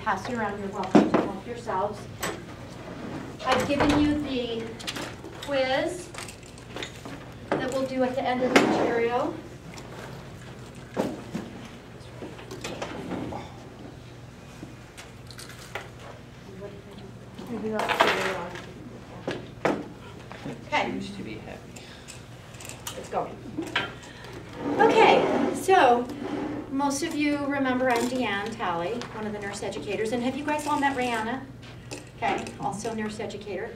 pass it around. You're welcome to help yourselves. I've given you the quiz that we'll do at the end of the material. Okay. Used to be happy. Let's go. Okay, so most of you remember I'm Deanne Talley, one of the nurse educators, and have you guys all met Rihanna? Okay, also nurse educator.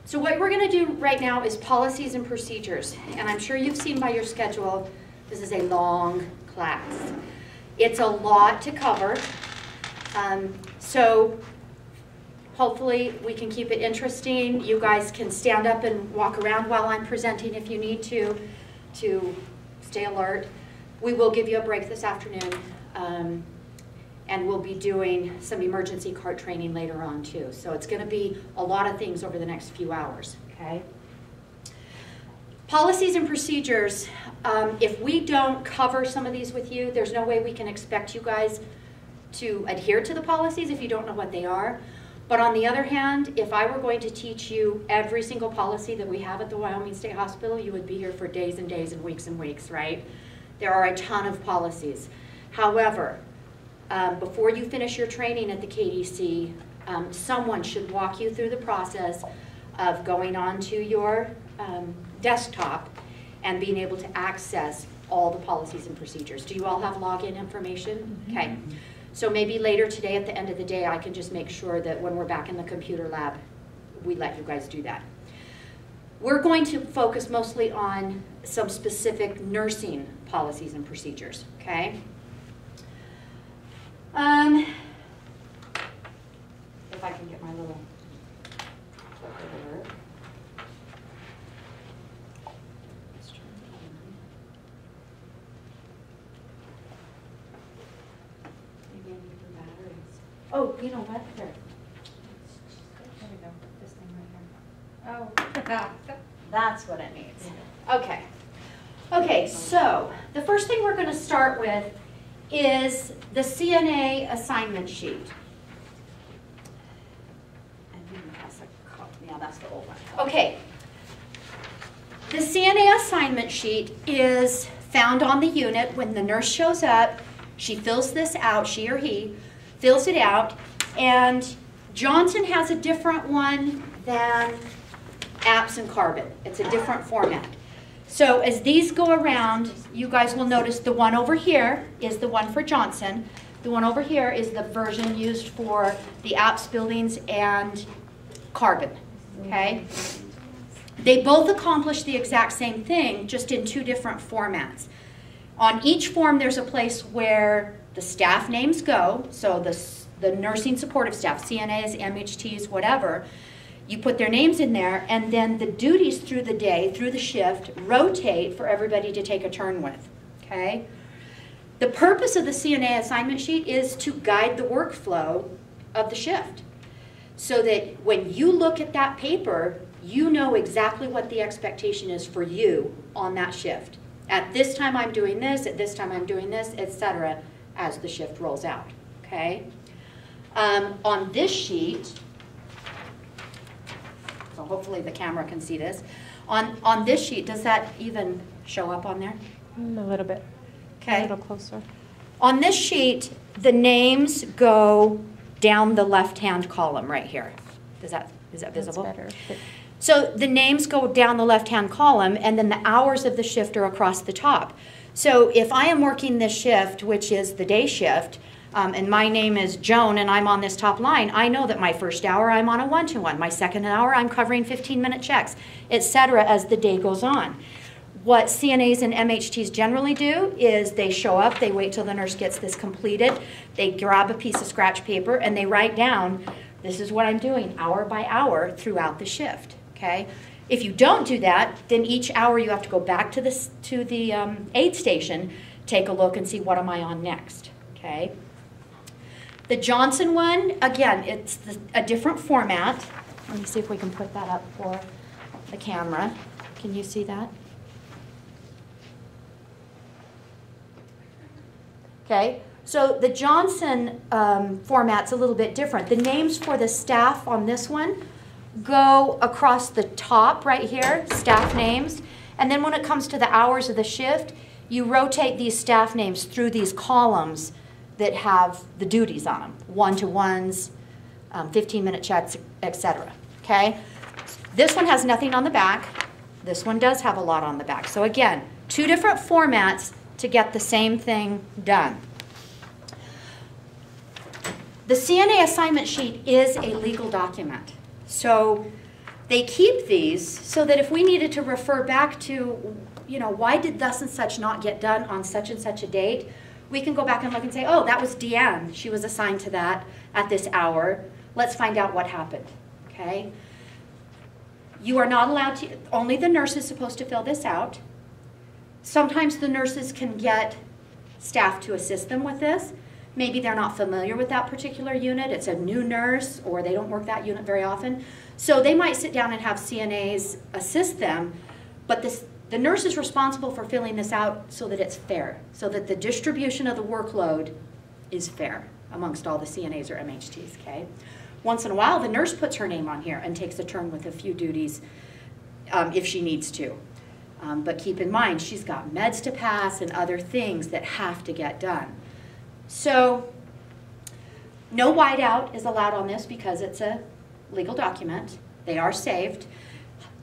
So what we're going to do right now is policies and procedures, and I'm sure you've seen by your schedule, this is a long class. It's a lot to cover, so hopefully we can keep it interesting. You guys can stand up and walk around while I'm presenting if you need to stay alert. We will give you a break this afternoon, and we'll be doing some emergency cart training later on too. So it's going to be a lot of things over the next few hours, okay? Policies and procedures, if we don't cover some of these with you, there's no way we can expect you guys to adhere to the policies if you don't know what they are. But on the other hand, if I were going to teach you every single policy that we have at the Wyoming State Hospital, you would be here for days and days and weeks, right? There are a ton of policies. However, before you finish your training at the KDC, someone should walk you through the process of going onto your desktop and being able to access all the policies and procedures. Do you all have login information? Mm-hmm. Okay. So maybe later today at the end of the day, I can just make sure that when we're back in the computer lab, we let you guys do that. We're going to focus mostly on some specific nursing policies and procedures, okay? If I can get my little clicker. Oh, you know what? Here. There we go. This thing right here. Oh, that's what it needs. Okay. Okay, so the first thing we're going to start with is the CNA assignment sheet. Yeah, that's the old one. Okay. The CNA assignment sheet is found on the unit. When the nurse shows up, she fills this out, she or he fills it out, and Johnson has a different one than APPS and Carbon. It's a different format. So as these go around, you guys will notice the one over here is the one for Johnson. The one over here is the version used for the APPS buildings and Carbon, okay? They both accomplish the exact same thing, just in two different formats. On each form, there's a place where the staff names go, so the nursing supportive staff, CNAs, MHTs, whatever, you put their names in there, and then the duties through the day, through the shift, rotate for everybody to take a turn with, okay? The purpose of the CNA assignment sheet is to guide the workflow of the shift, so that when you look at that paper, you know exactly what the expectation is for you on that shift. At this time I'm doing this, at this time I'm doing this, etc., as the shift rolls out, okay? On this sheet, so hopefully the camera can see this. On this sheet, does that even show up on there? A little bit. Okay. A little closer. On this sheet, the names go down the left-hand column right here. Is that visible? That's better. So the names go down the left-hand column, and then the hours of the shift are across the top. So if I am working this shift, which is the day shift, and my name is Joan and I'm on this top line, I know that my first hour I'm on a one-to-one, my second hour I'm covering 15-minute checks, etc. as the day goes on. What CNAs and MHTs generally do is they show up, they wait till the nurse gets this completed, they grab a piece of scratch paper and they write down, this is what I'm doing hour by hour throughout the shift, okay? If you don't do that, then each hour you have to go back to the aid station, take a look and see what am I on next, okay? The Johnson one, again, it's a different format. Let me see if we can put that up for the camera. Can you see that? Okay, So the Johnson format's a little bit different. The names for the staff on this one go across the top right here, staff names. And then when it comes to the hours of the shift, you rotate these staff names through these columns that have the duties on them, one-to-ones, 15-minute checks, etc. Okay? This one has nothing on the back. This one does have a lot on the back. So again, two different formats to get the same thing done. The CNA assignment sheet is a legal document. So they keep these so that if we needed to refer back to, you know, why did thus and such not get done on such and such a date, we can go back and look and say, oh, that was Deanne. She was assigned to that at this hour. Let's find out what happened, okay? You are not allowed to, only the nurse is supposed to fill this out. Sometimes the nurses can get staff to assist them with this. Maybe they're not familiar with that particular unit. It's a new nurse, or they don't work that unit very often. So they might sit down and have CNAs assist them, but the nurse is responsible for filling this out so that it's fair, so that the distribution of the workload is fair amongst all the CNAs or MHTs, okay? Once in a while, the nurse puts her name on here and takes a turn with a few duties if she needs to. But keep in mind, she's got meds to pass and other things that have to get done. So no whiteout is allowed on this because it's a legal document. They are saved.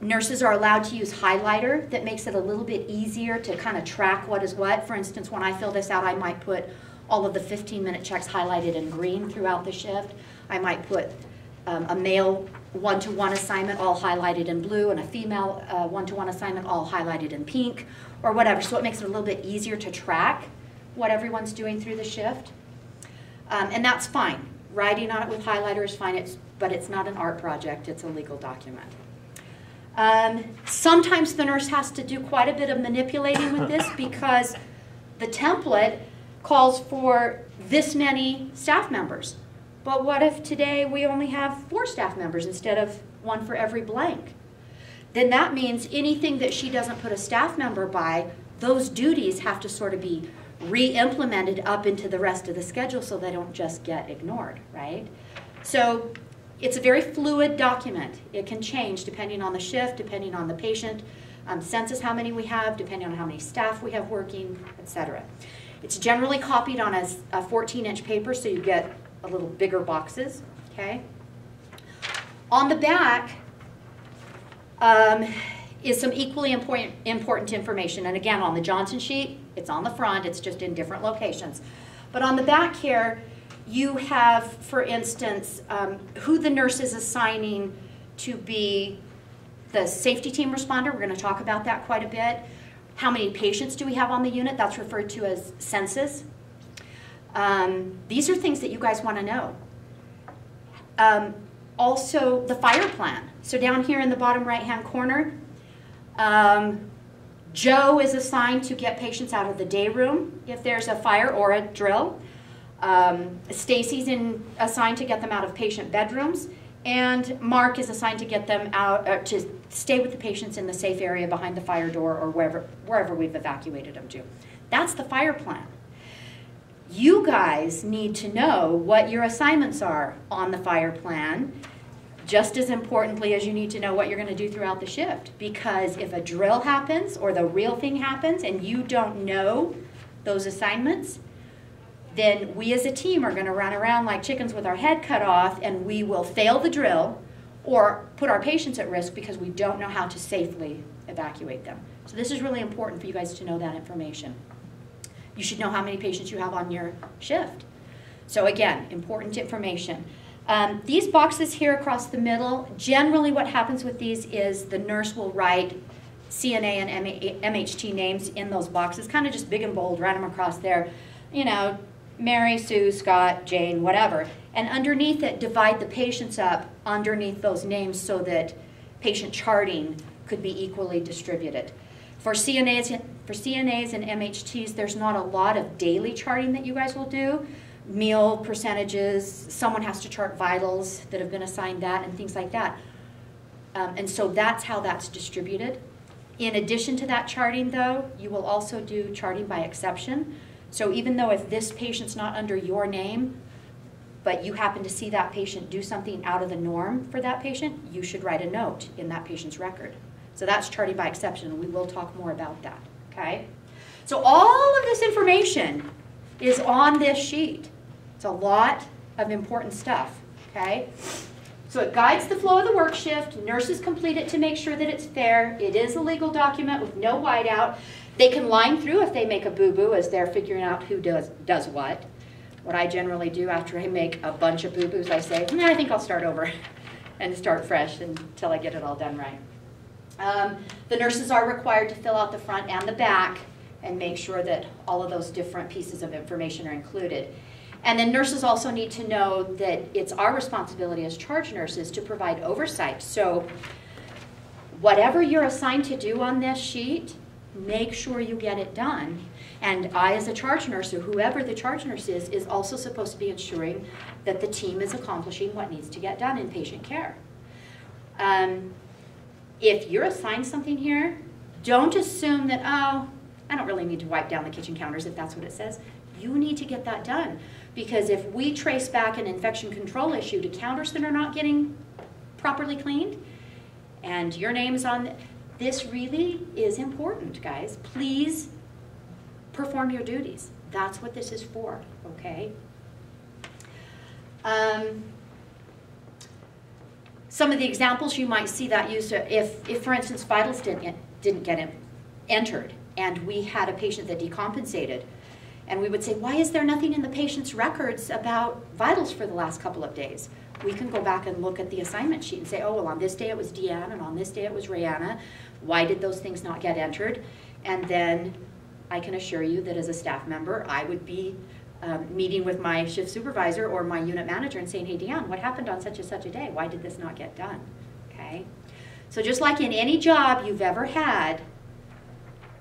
Nurses are allowed to use highlighter that makes it a little bit easier to kind of track what is what. For instance, when I fill this out, I might put all of the 15-minute checks highlighted in green throughout the shift. I might put a male one-to-one assignment all highlighted in blue and a female one-to-one assignment all highlighted in pink or whatever. So it makes it a little bit easier to track what everyone's doing through the shift. And that's fine. Writing on it with highlighter is fine, but it's not an art project, it's a legal document. Sometimes the nurse has to do quite a bit of manipulating with this because the template calls for this many staff members. But what if today we only have 4 staff members instead of 1 for every blank? Then that means anything that she doesn't put a staff member by, those duties have to sort of be re-implemented up into the rest of the schedule so they don't just get ignored, right? So it's a very fluid document. It can change depending on the shift, depending on the patient, census how many we have, depending on how many staff we have working, etc. It's generally copied on a 14-inch paper, so you get a little bigger boxes, okay? On the back is some equally important information. And again, on the Johnson sheet, it's on the front, it's just in different locations. But on the back here, you have, for instance, who the nurse is assigning to be the safety team responder. We're going to talk about that quite a bit. How many patients do we have on the unit? That's referred to as census. These are things that you guys want to know. Also, the fire plan. So down here in the bottom right-hand corner, Joe is assigned to get patients out of the day room if there's a fire or a drill. Stacy's assigned to get them out of patient bedrooms, and Mark is assigned to get them out to stay with the patients in the safe area behind the fire door or wherever we've evacuated them to. That's the fire plan. You guys need to know what your assignments are on the fire plan, just as importantly as you need to know what you're going to do throughout the shift. Because if a drill happens or the real thing happens and you don't know those assignments, then we as a team are going to run around like chickens with our head cut off, and we will fail the drill or put our patients at risk because we don't know how to safely evacuate them. So this is really important for you guys to know that information. You should know how many patients you have on your shift. So again, important information. These boxes here across the middle, generally what happens with these is the nurse will write CNA and MHT names in those boxes, kind of just big and bold, write them across there. You know, Mary, Sue, Scott, Jane, whatever. And underneath it, divide the patients up underneath those names so that patient charting could be equally distributed. For CNAs and MHTs, there's not a lot of daily charting that you guys will do. Meal percentages, someone has to chart vitals that have been assigned that and things like that. And so that's how that's distributed. In addition to that charting though, you will also do charting by exception. So even though if this patient's not under your name, but you happen to see that patient do something out of the norm for that patient, you should write a note in that patient's record. So that's charting by exception, and we will talk more about that, okay? So all of this information is on this sheet. It's a lot of important stuff, okay? So it guides the flow of the work shift. Nurses complete it to make sure that it's fair. It is a legal document with no whiteout. They can line through if they make a boo-boo as they're figuring out who does what. What I generally do after I make a bunch of boo-boos, I say, I think I'll start over and start fresh until I get it all done right. The nurses are required to fill out the front and the back and make sure that all of those different pieces of information are included. And then nurses also need to know that it's our responsibility as charge nurses to provide oversight. So whatever you're assigned to do on this sheet, make sure you get it done. And I, as a charge nurse, or whoever the charge nurse is also supposed to be ensuring that the team is accomplishing what needs to get done in patient care. If you're assigned something here, don't assume that, oh, I don't really need to wipe down the kitchen counters if that's what it says. You need to get that done. Because if we trace back an infection control issue to counters that are not getting properly cleaned, and your name's on, this really is important, guys. Please perform your duties. That's what this is for, okay? Some of the examples you might see that used, if for instance, vitals didn't get entered, and we had a patient that decompensated, and we would say, why is there nothing in the patient's records about vitals for the last couple of days? We can go back and look at the assignment sheet and say, oh, well, on this day it was Deanne, and on this day it was Rayanna. Why did those things not get entered? And then I can assure you that as a staff member, I would be meeting with my shift supervisor or my unit manager and saying, hey, Deanne, what happened on such and such a day? Why did this not get done? Okay? So just like in any job you've ever had,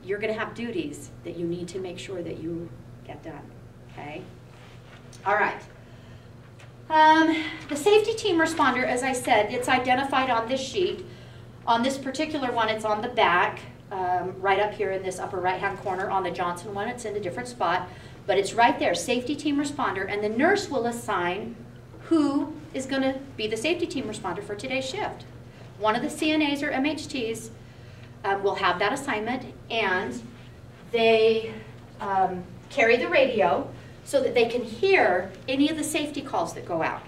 you're going to have duties that you need to make sure that you get done, okay? All right. The safety team responder, as I said, it's identified on this sheet. On this particular one, it's on the back, right up here in this upper right-hand corner. On the Johnson one, it's in a different spot, but it's right there, safety team responder, and the nurse will assign who is going to be the safety team responder for today's shift. One of the CNAs or MHTs will have that assignment, and they carry the radio so that they can hear any of the safety calls that go out.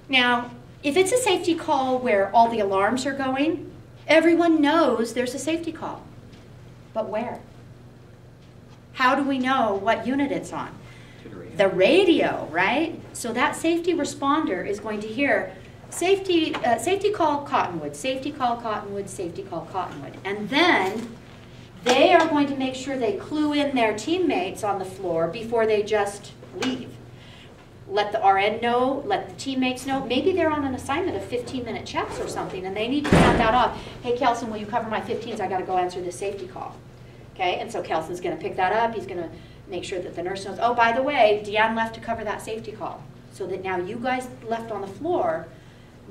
Now, if it's a safety call where all the alarms are going, everyone knows there's a safety call. But where? How do we know what unit it's on? The radio, right? So that safety responder is going to hear safety call Cottonwood, safety call Cottonwood, safety call Cottonwood. And then they are going to make sure they clue in their teammates on the floor before they just leave. Let the RN know, let the teammates know. Maybe they're on an assignment of 15-minute checks or something, and they need to send that off. Hey, Kelson, will you cover my 15s? I got to go answer this safety call. Okay, and so Kelson's going to pick that up. He's going to make sure that the nurse knows, oh, by the way, Deanne left to cover that safety call. So that now you guys left on the floor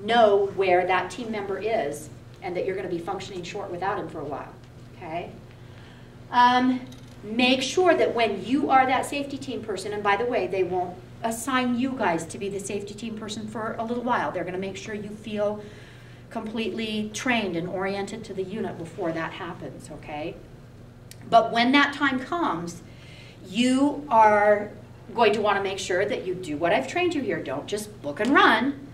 know where that team member is and that you're going to be functioning short without him for a while. Okay? Make sure that when you are that safety team person, and by the way, they won't assign you guys to be the safety team person for a little while. They're going to make sure you feel completely trained and oriented to the unit before that happens, okay? But when that time comes, you are going to want to make sure that you do what I've trained you here. Don't just book and run.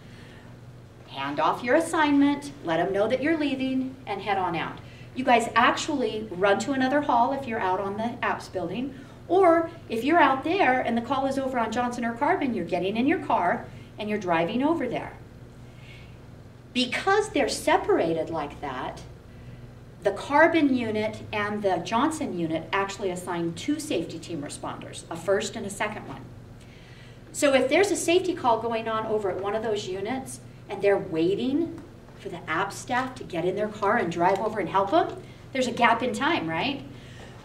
Hand off your assignment, let them know that you're leaving, and head on out. You guys actually run to another hall if you're out on the apps building, or if you're out there and the call is over on Johnson or Carbon, you're getting in your car and you're driving over there. Because they're separated like that, the Carbon unit and the Johnson unit actually assign two safety team responders, a first and a second one. So if there's a safety call going on over at one of those units and they're waiting for the app staff to get in their car and drive over and help them, there's a gap in time, right?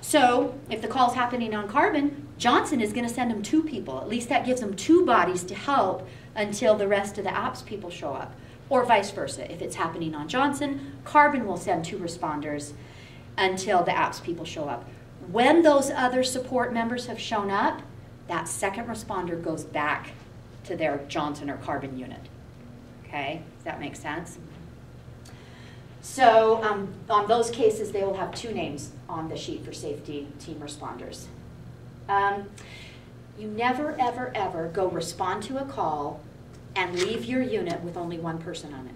So if the call's happening on Carbon, Johnson is going to send them two people. At least that gives them two bodies to help until the rest of the apps people show up. Or vice versa. If it's happening on Johnson, Carbon will send two responders until the apps people show up. When those other support members have shown up, that second responder goes back to their Johnson or Carbon unit. Okay, does that make sense? So on those cases, they will have 2 names on the sheet for safety team responders. You never, ever, ever go respond to a call and leave your unit with only 1 person on it.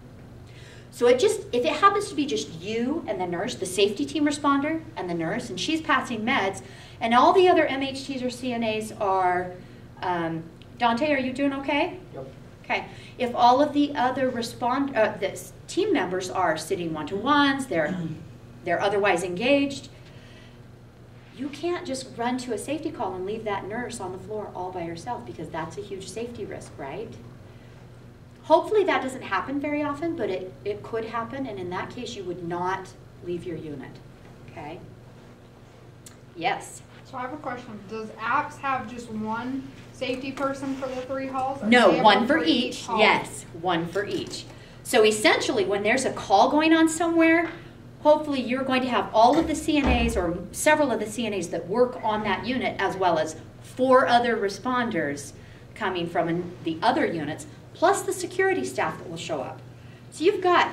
So if it happens to be just you and the nurse, the safety team responder and the nurse, and she's passing meds, and all the other MHTs or CNAs are, Dante, are you doing okay? Yep. Okay. If all of the other the team members are sitting one-to-ones, they're otherwise engaged, you can't just run to a safety call and leave that nurse on the floor all by herself, because that's a huge safety risk, right? Hopefully that doesn't happen very often, but it could happen, and in that case you would not leave your unit, okay? Yes? So I have a question. Does APS have just one safety person for the 3 halls? Or No, do they have one for each, hall? yes, 1 for each. So essentially when there's a call going on somewhere, hopefully you're going to have all of the CNAs or several of the CNAs that work on that unit, as well as 4 other responders coming from the other units, plus the security staff that will show up. So you've got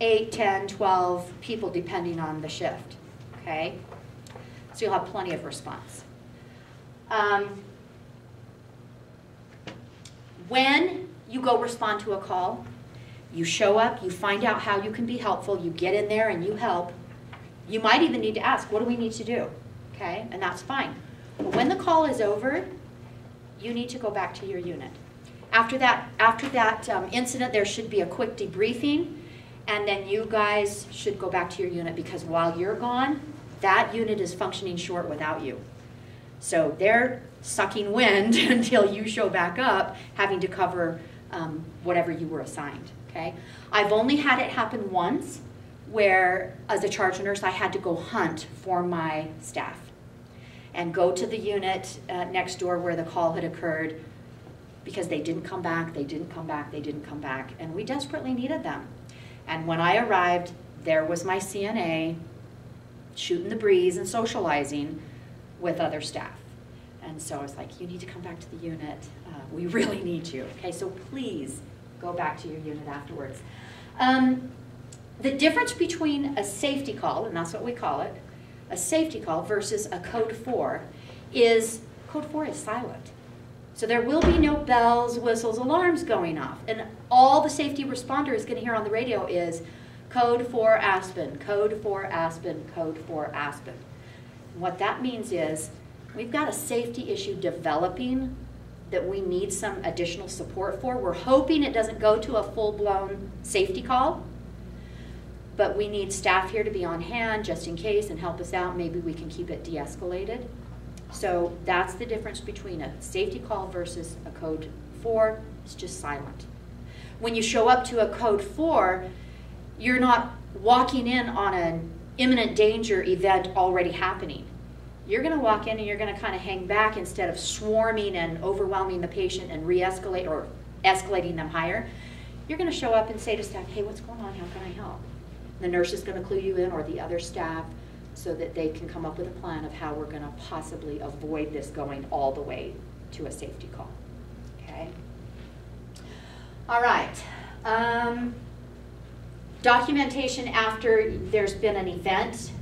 8, 10, 12 people depending on the shift, okay? So you'll have plenty of response. When you go respond to a call, you show up, you find out how you can be helpful, you get in there and you help. You might even need to ask, what do we need to do? Okay, and that's fine. But when the call is over, you need to go back to your unit. After that incident, there should be a quick debriefing, and then you guys should go back to your unit, because while you're gone, that unit is functioning short without you. So they're sucking wind until you show back up, having to cover whatever you were assigned, okay? I've only had it happen once, where as a charge nurse, I had to go hunt for my staff and go to the unit next door where the call had occurred, because they didn't come back, they didn't come back, they didn't come back, and we desperately needed them. And when I arrived, there was my CNA shooting the breeze and socializing with other staff. And so I was like, you need to come back to the unit. We really need you. Okay, so please go back to your unit afterwards. The difference between a safety call, and that's what we call it, a safety call versus a code 4 is, code 4 is silent. So there will be no bells, whistles, alarms going off. And all the safety responder is going to hear on the radio is code 4 Aspen, code 4 Aspen, code 4 Aspen. And what that means is we've got a safety issue developing that we need some additional support for. We're hoping it doesn't go to a full-blown safety call, but we need staff here to be on hand just in case and help us out. Maybe we can keep it de-escalated. So that's the difference between a safety call versus a code 4. It's just silent. When you show up to a code 4, you're not walking in on an imminent danger event already happening. You're going to walk in and you're going to kind of hang back instead of swarming and overwhelming the patient and re-escalate or escalating them higher. You're going to show up and say to staff, hey, what's going on? How can I help? The nurse is going to clue you in, or the other staff, so that they can come up with a plan of how we're going to possibly avoid this going all the way to a safety call. Okay? All right. Documentation after there's been an event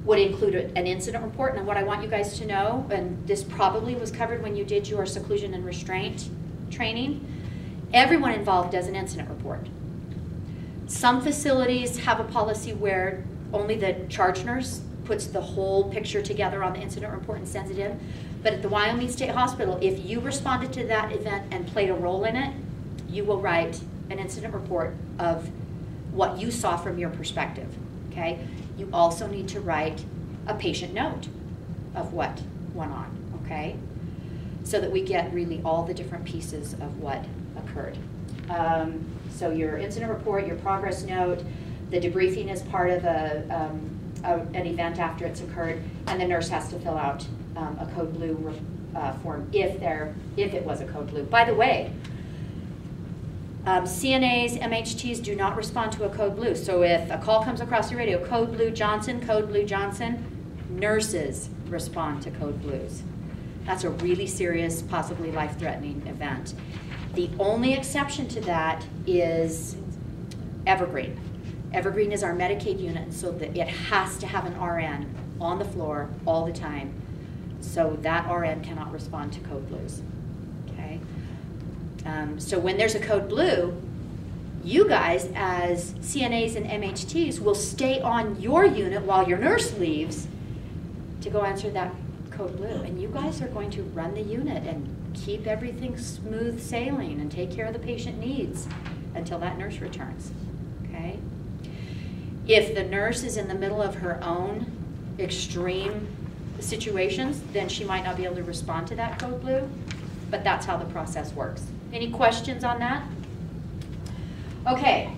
would include an incident report. And what I want you guys to know, and this probably was covered when you did your seclusion and restraint training, everyone involved does an incident report. Some facilities have a policy where only the charge nurse puts the whole picture together on the incident report and sends it in. But at the Wyoming State Hospital, if you responded to that event and played a role in it, you will write an incident report of what you saw from your perspective, okay? You also need to write a patient note of what went on, okay? So that we get really all the different pieces of what occurred. So your incident report, your progress note, the debriefing is part of an event after it's occurred, and the nurse has to fill out a code blue form if it was a code blue. By the way, CNAs, MHTs do not respond to a code blue. So if a call comes across the radio, code blue Johnson, nurses respond to code blues. That's a really serious, possibly life-threatening event. The only exception to that is Evergreen. Evergreen is our Medicaid unit, so that it has to have an RN on the floor all the time. So that RN cannot respond to code blues. Okay. So when there's a code blue, you guys as CNAs and MHTs will stay on your unit while your nurse leaves to go answer that code blue. And you guys are going to run the unit and keep everything smooth sailing and take care of the patient needs until that nurse returns. Okay? If the nurse is in the middle of her own extreme situations, then she might not be able to respond to that code blue, but that's how the process works. Any questions on that? Okay,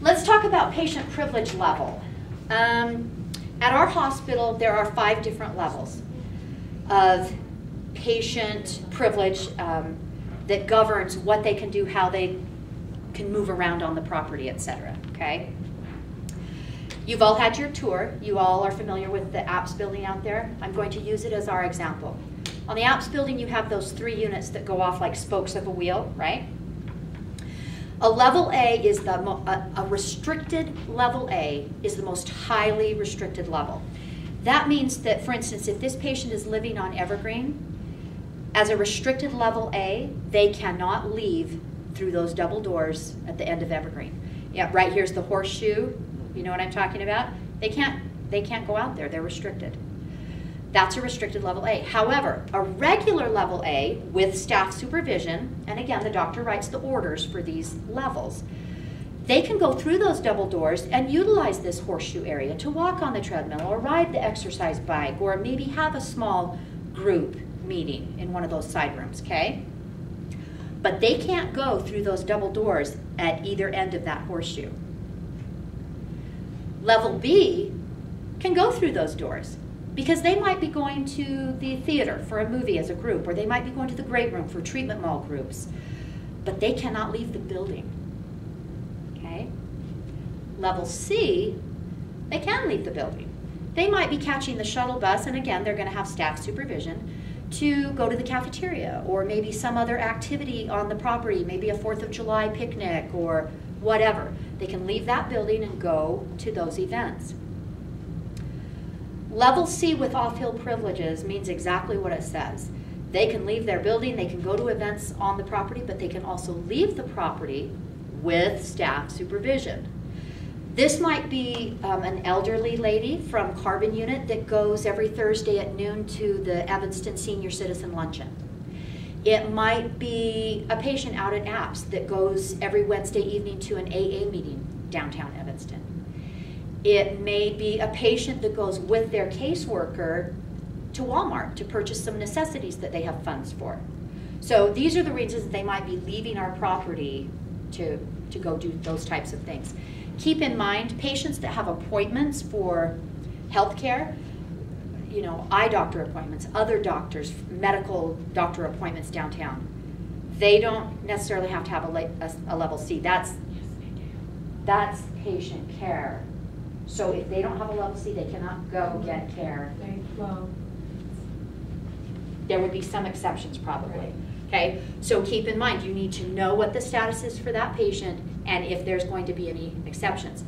let's talk about patient privilege level. At our hospital, there are 5 different levels of patient privilege that governs what they can do, how they can move around on the property, etc. Okay? You've all had your tour. You all are familiar with the APPS building out there. I'm going to use it as our example. On the APPS building, you have those 3 units that go off like spokes of a wheel, right? A level A is a restricted level A is the most highly restricted level. That means that, for instance, if this patient is living on Evergreen, as a restricted level A, they cannot leave through those double doors at the end of Evergreen. Yeah, right here's the horseshoe. You know what I'm talking about? They can't go out there. They're restricted. That's a restricted level A. However, a regular level A with staff supervision, and again, the doctor writes the orders for these levels, they can go through those double doors and utilize this horseshoe area to walk on the treadmill or ride the exercise bike or maybe have a small group meeting in one of those side rooms, okay? But they can't go through those double doors at either end of that horseshoe. Level B can go through those doors because they might be going to the theater for a movie as a group, or they might be going to the great room for treatment mall groups, but they cannot leave the building, okay? Level C, they can leave the building. They might be catching the shuttle bus, and again, they're gonna have staff supervision, to go to the cafeteria, or maybe some other activity on the property, maybe a 4th of July picnic, or whatever. They can leave that building and go to those events. Level C with off-hill privileges means exactly what it says. They can leave their building, they can go to events on the property, but they can also leave the property with staff supervision. This might be an elderly lady from Carbon Unit that goes every Thursday at noon to the Evanston Senior Citizen Luncheon. It might be a patient out at APPS that goes every Wednesday evening to an AA meeting downtown Evanston. It may be a patient that goes with their caseworker to Walmart to purchase some necessities that they have funds for. So these are the reasons that they might be leaving our property to go do those types of things. Keep in mind, patients that have appointments for health care, you know, eye doctor appointments, other doctors, medical doctor appointments downtown, they don't necessarily have to have a level C. That's patient care. So if they don't have a level C, they cannot go get care. There would be some exceptions probably. Right. Okay, so keep in mind, you need to know what the status is for that patient and if there's going to be any exceptions.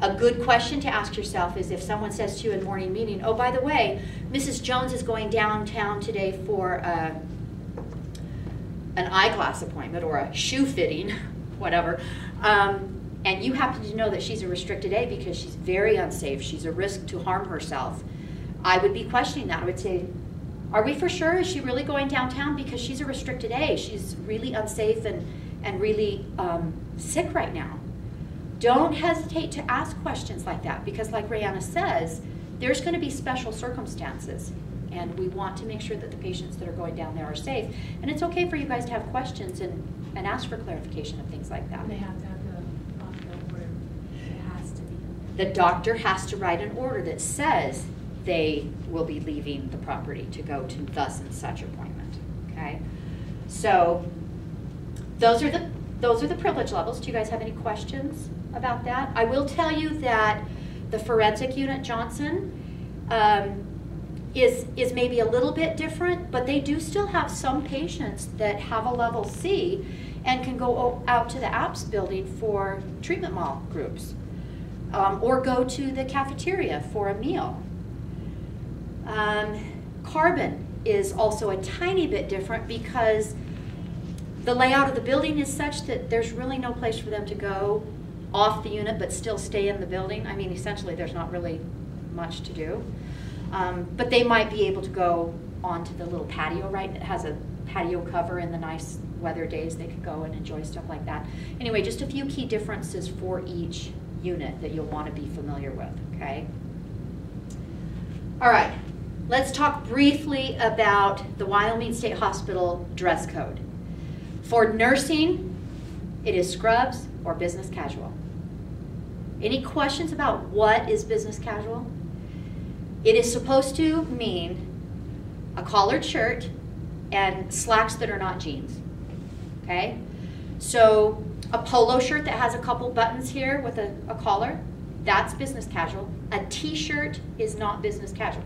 A good question to ask yourself is if someone says to you in morning meeting, oh, by the way, Mrs. Jones is going downtown today for an eyeglass appointment or a shoe fitting, whatever, and you happen to know that she's a restricted A because she's very unsafe, she's a risk to harm herself, I would be questioning that. I would say, are we for sure? Is she really going downtown? Because she's a restricted A. She's really unsafe and really sick right now. Don't hesitate to ask questions like that because like Rayanna says, there's going to be special circumstances and we want to make sure that the patients that are going down there are safe. And it's okay for you guys to have questions and ask for clarification of things like that. They have to have the order. It has to be. The doctor has to write an order that says they will be leaving the property to go to thus and such appointment, okay? So those are the privilege levels. Do you guys have any questions about that? I will tell you that the forensic unit, Johnson, is maybe a little bit different, but they do still have some patients that have a level C and can go out to the APS building for treatment mall groups, or go to the cafeteria for a meal. Carbon is also a tiny bit different because the layout of the building is such that there's really no place for them to go off the unit but still stay in the building. I mean, essentially there's not really much to do. But they might be able to go onto the little patio, right? It has a patio cover in the nice weather days. They could go and enjoy stuff like that. Anyway, just a few key differences for each unit that you'll want to be familiar with, okay? All right, let's talk briefly about the Wyoming State Hospital dress code. For nursing, it is scrubs or business casual. Any questions about what is business casual? It is supposed to mean a collared shirt and slacks that are not jeans, okay? So a polo shirt that has a couple buttons here with a collar, that's business casual. A t-shirt is not business casual.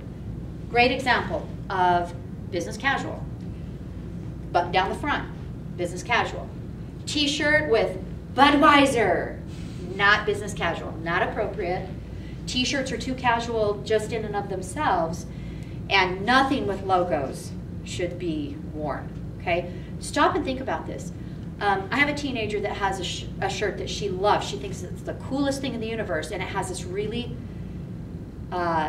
Great example of business casual. Button down the front, business casual. T-shirt with Budweiser, not business casual, not appropriate. T-shirts are too casual just in and of themselves, and nothing with logos should be worn, okay? Stop and think about this. I have a teenager that has a shirt that she loves. She thinks it's the coolest thing in the universe, and it has this really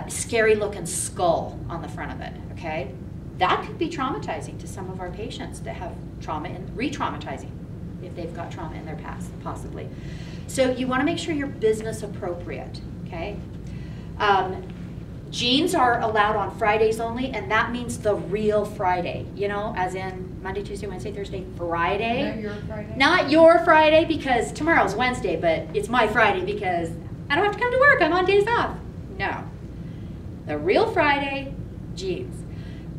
scary looking skull on the front of it, okay? That could be traumatizing to some of our patients that have trauma and re-traumatizing if they've got trauma in their past, possibly. So you want to make sure you're business appropriate, okay? Jeans are allowed on Fridays only, and that means the real Friday, you know, as in Monday, Tuesday, Wednesday, Thursday, Friday. Not your Friday. Not your Friday, because tomorrow's Wednesday, but it's my Friday because I don't have to come to work. I'm on days off. No. The real Friday, jeans.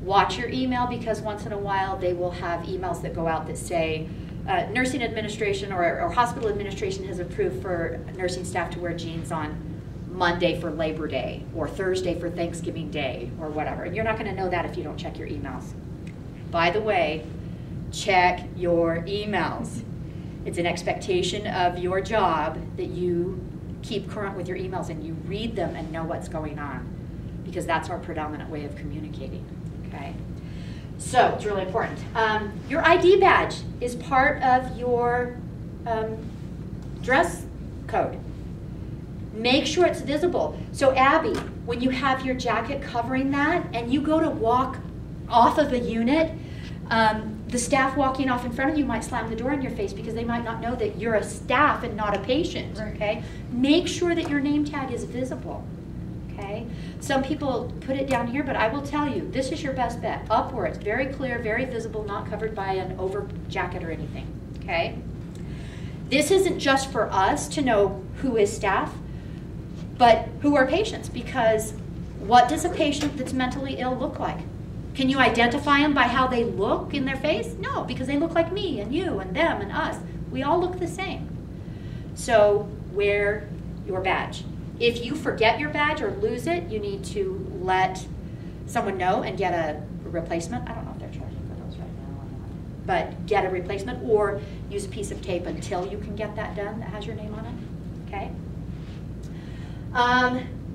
Watch your email, because once in a while they will have emails that go out that say nursing administration or hospital administration has approved for nursing staff to wear jeans on Monday for Labor Day or Thursday for Thanksgiving Day or whatever. And you're not going to know that if you don't check your emails. By the way, check your emails. It's an expectation of your job that you keep current with your emails and you read them and know what's going on, because that's our predominant way of communicating, okay? So it's really important. Your ID badge is part of your dress code. Make sure it's visible. So Abby, when you have your jacket covering that and you go to walk off of a unit, the staff walking off in front of you might slam the door in your face because they might not know that you're a staff and not a patient, Right. okay? Make sure that your name tag is visible, okay? Some people put it down here, but I will tell you, this is your best bet. Up where it's very clear, very visible, not covered by an over jacket or anything, okay? This isn't just for us to know who is staff, but who are patients, because what does a patient that's mentally ill look like? Can you identify them by how they look in their face? No, because they look like me and you and them and us. We all look the same. So wear your badge. If you forget your badge or lose it, you need to let someone know and get a replacement. I don't know if they're charging for those right now or not, but get a replacement or use a piece of tape until you can get that done that has your name on it, okay?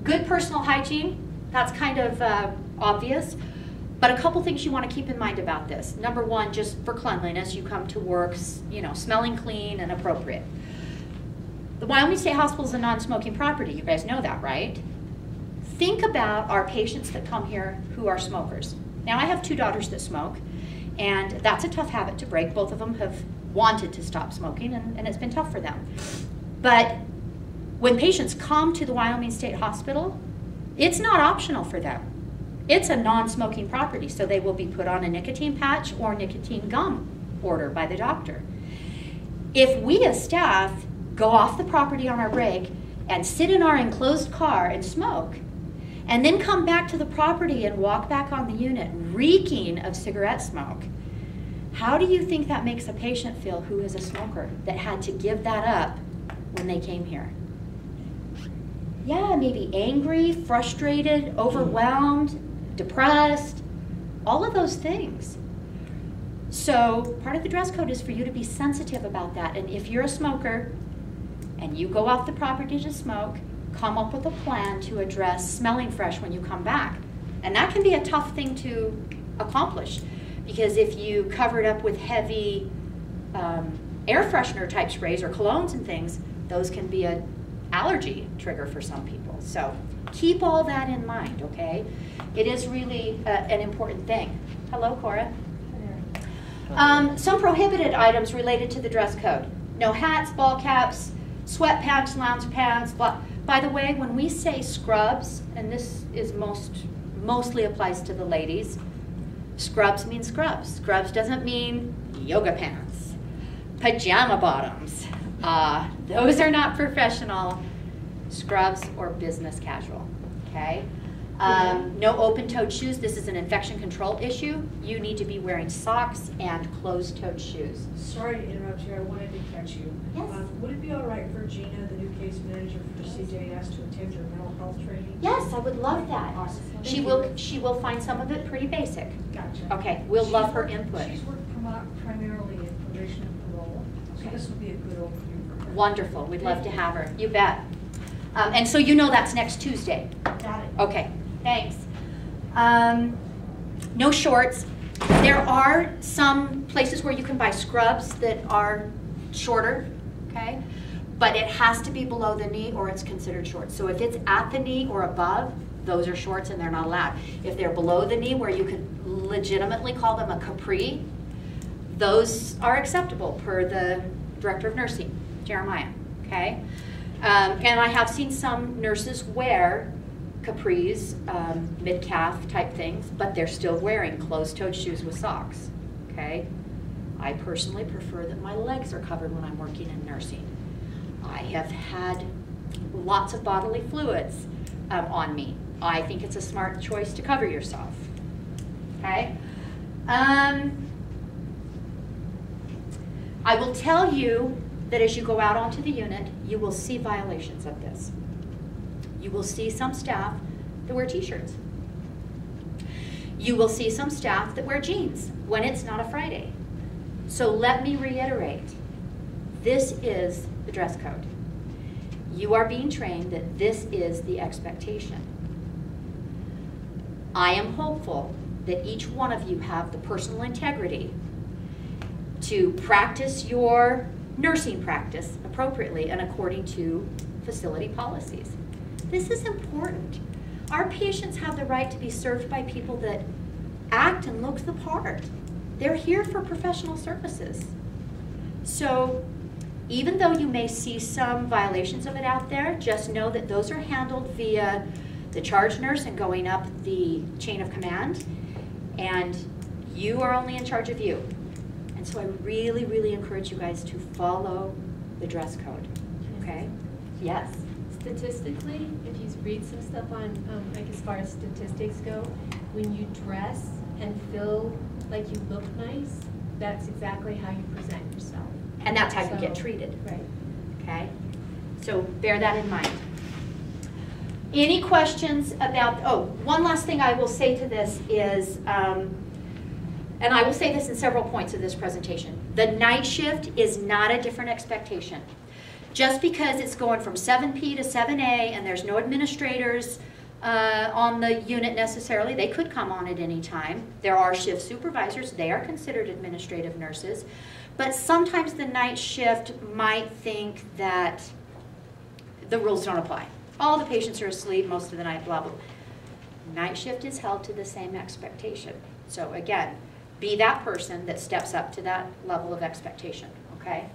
Good personal hygiene, that's kind of obvious, but a couple things you want to keep in mind about this. Number one, just for cleanliness, you come to work, you know, smelling clean and appropriate. The Wyoming State Hospital is a non-smoking property. You guys know that, right? Think about our patients that come here who are smokers. Now, I have 2 daughters that smoke, and that's a tough habit to break. Both of them have wanted to stop smoking, and it's been tough for them. But when patients come to the Wyoming State Hospital, it's not optional for them. It's a non-smoking property, so they will be put on a nicotine patch or nicotine gum order by the doctor. If we as staff go off the property on our break and sit in our enclosed car and smoke, and then come back to the property and walk back on the unit reeking of cigarette smoke, how do you think that makes a patient feel who is a smoker that had to give that up when they came here? Yeah, maybe angry, frustrated, overwhelmed, depressed, all of those things. So part of the dress code is for you to be sensitive about that. And if you're a smoker and you go off the property to smoke, come up with a plan to address smelling fresh when you come back. And that can be a tough thing to accomplish, because if you cover it up with heavy air freshener type sprays or colognes and things, those can be an allergy trigger for some people. So keep all that in mind, okay? It is really an important thing. Hello, Cora. Some prohibited items related to the dress code. No hats, ball caps, sweatpants, lounge pants, blah. By the way, when we say scrubs, and this is mostly applies to the ladies, scrubs means scrubs. Scrubs doesn't mean yoga pants, pajama bottoms. Those are not professional. Scrubs or business casual, okay? No open-toed shoes. This is an infection control issue. You need to be wearing socks and closed-toed shoes. Sorry to interrupt you. I wanted to catch you. Yes. Would it be all right for Gina, the new case manager for CJS, to attend your mental health training? Yes, I would love that. Awesome. She will find some of it pretty basic. Gotcha. Okay, we'll love her input. She's worked primarily in probation and parole, so this would be a good overview for her. Wonderful. We'd love to have her. You bet. And so you know that's next Tuesday. Got it. Okay, thanks. No shorts. There are some places where you can buy scrubs that are shorter, okay? But it has to be below the knee or it's considered short. So if it's at the knee or above, those are shorts and they're not allowed. If they're below the knee, where you could legitimately call them a capri, those are acceptable per the Director of Nursing, Jeremiah, okay? And I have seen some nurses wear capris, mid-calf type things, but they're still wearing closed-toed shoes with socks, okay? I personally prefer that my legs are covered when I'm working in nursing. I have had lots of bodily fluids on me. I think it's a smart choice to cover yourself, okay? I will tell you that as you go out onto the unit, you will see violations of this. You will see some staff that wear t-shirts. You will see some staff that wear jeans when it's not a Friday. So let me reiterate, this is the dress code. You are being trained that this is the expectation. I am hopeful that each one of you have the personal integrity to practice your nursing practice appropriately and according to facility policies. This is important. Our patients have the right to be served by people that act and look the part. They're here for professional services. So even though you may see some violations of it out there, just know that those are handled via the charge nurse and going up the chain of command, and you are only in charge of you. And so I really, really encourage you guys to follow the dress code, okay? Yes? Statistically, if you read some stuff on, like as far as statistics go, when you dress and feel like you look nice, that's exactly how you present yourself. And that's how you get treated. Right. Okay? So bear that in mind. Any questions about, oh, one last thing I will say to this is, and I will say this in several points of this presentation, the night shift is not a different expectation. Just because it's going from 7P to 7A and there's no administrators on the unit necessarily, they could come on at any time. There are shift supervisors, they are considered administrative nurses, but sometimes the night shift might think that the rules don't apply. All the patients are asleep most of the night, blah, blah. Night shift is held to the same expectation. So again, be that person that steps up to that level of expectation, okay?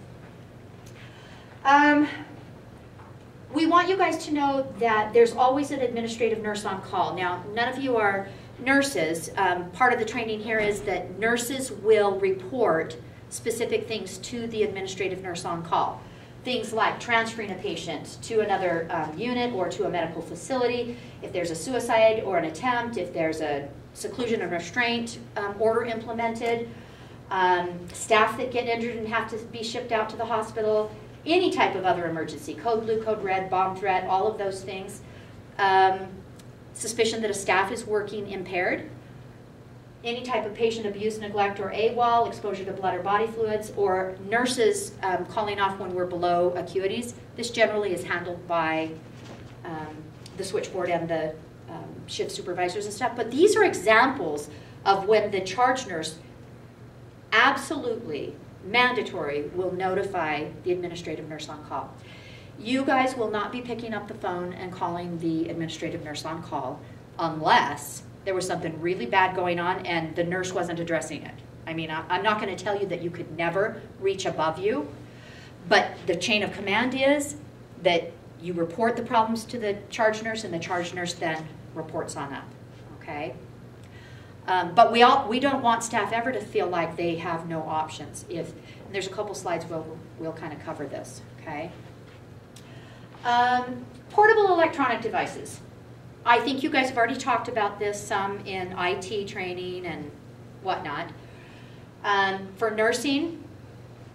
We want you guys to know that there's always an administrative nurse on call. Now, none of you are nurses. Part of the training here is that nurses will report specific things to the administrative nurse on call. Things like transferring a patient to another unit or to a medical facility, if there's a suicide or an attempt, if there's a seclusion and restraint order implemented, staff that get injured and have to be shipped out to the hospital, Any type of other emergency, code blue, code red, bomb threat, all of those things. Suspicion that a staff is working impaired. Any type of patient abuse, neglect, or AWOL, exposure to blood or body fluids, or nurses calling off when we're below acuities. This generally is handled by the switchboard and the shift supervisors and stuff. But these are examples of when the charge nurse absolutely mandatory will notify the administrative nurse on call. You guys will not be picking up the phone and calling the administrative nurse on call unless there was something really bad going on and the nurse wasn't addressing it. I mean, I'm not going to tell you that you could never reach above you, but the chain of command is that you report the problems to the charge nurse and the charge nurse then reports on up, okay? But we don't want staff ever to feel like they have no options. And there's a couple slides we'll kind of cover this, okay? Portable electronic devices. I think you guys have already talked about this some in IT training and whatnot. For nursing,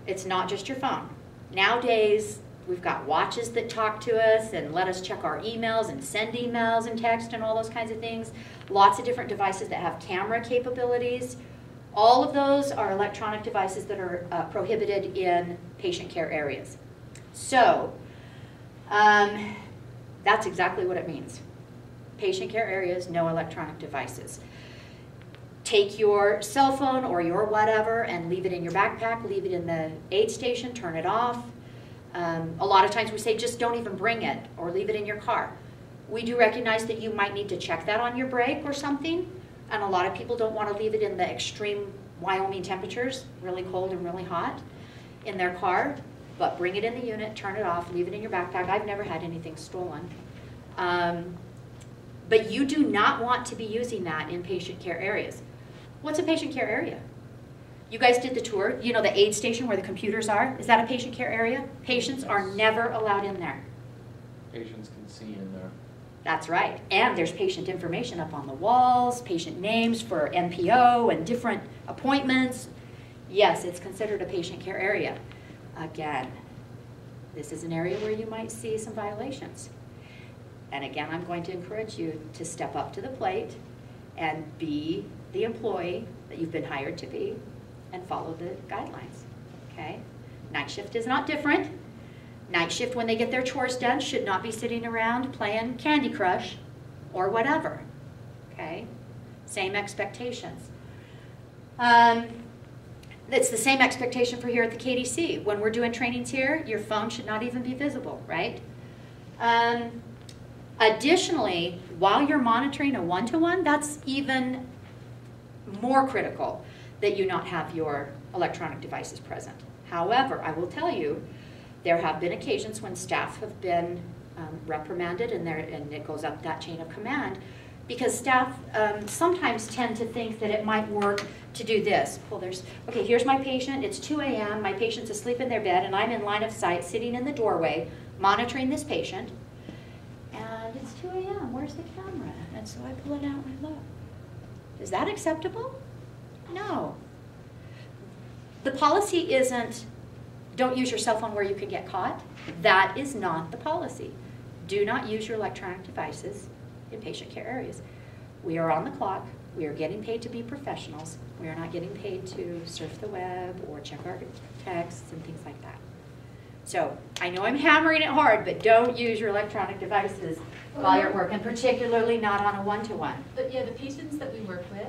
it's not just your phone. Nowadays, we've got watches that talk to us and let us check our emails and send emails and text and all those kinds of things. Lots of different devices that have camera capabilities. All of those are electronic devices that are prohibited in patient care areas. So, that's exactly what it means. Patient care areas, no electronic devices. Take your cell phone or your whatever and leave it in your backpack, leave it in the aid station, turn it off. A lot of times we say just don't even bring it or leave it in your car. We do recognize that you might need to check that on your break or something, and a lot of people don't want to leave it in the extreme Wyoming temperatures, really cold and really hot, in their car, but bring it in the unit, turn it off, leave it in your backpack. I've never had anything stolen. But you do not want to be using that in patient care areas. What's a patient care area? You guys did the tour, you know, the aid station where the computers are. Is that a patient care area? Patients are never allowed in there. Patients can see in there. That's right. And there's patient information up on the walls, patient names for NPO and different appointments. Yes, it's considered a patient care area. Again, this is an area where you might see some violations. And again, I'm going to encourage you to step up to the plate and be the employee that you've been hired to be and follow the guidelines, okay? Night shift is not different. Night shift, when they get their chores done, should not be sitting around playing Candy Crush or whatever, okay? Same expectations. It's the same expectation for here at the KDC. When we're doing trainings here, your phone should not even be visible, right? Additionally, while you're monitoring a one-to-one, that's even more critical that you not have your electronic devices present. However, I will tell you, there have been occasions when staff have been reprimanded and it goes up that chain of command because staff sometimes tend to think that it might work to do this. Well, okay, here's my patient, it's 2 a.m., my patient's asleep in their bed and I'm in line of sight sitting in the doorway monitoring this patient. And it's 2 a.m., where's the camera? And so I pull it out and I look. Is that acceptable? No. The policy isn't, don't use your cell phone where you can get caught. That is not the policy. Do not use your electronic devices in patient care areas. We are on the clock. We are getting paid to be professionals. We are not getting paid to surf the web or check our texts and things like that. So I know I'm hammering it hard, but don't use your electronic devices while you're at work, and particularly not on a one-to-one. But yeah, the patients that we work with,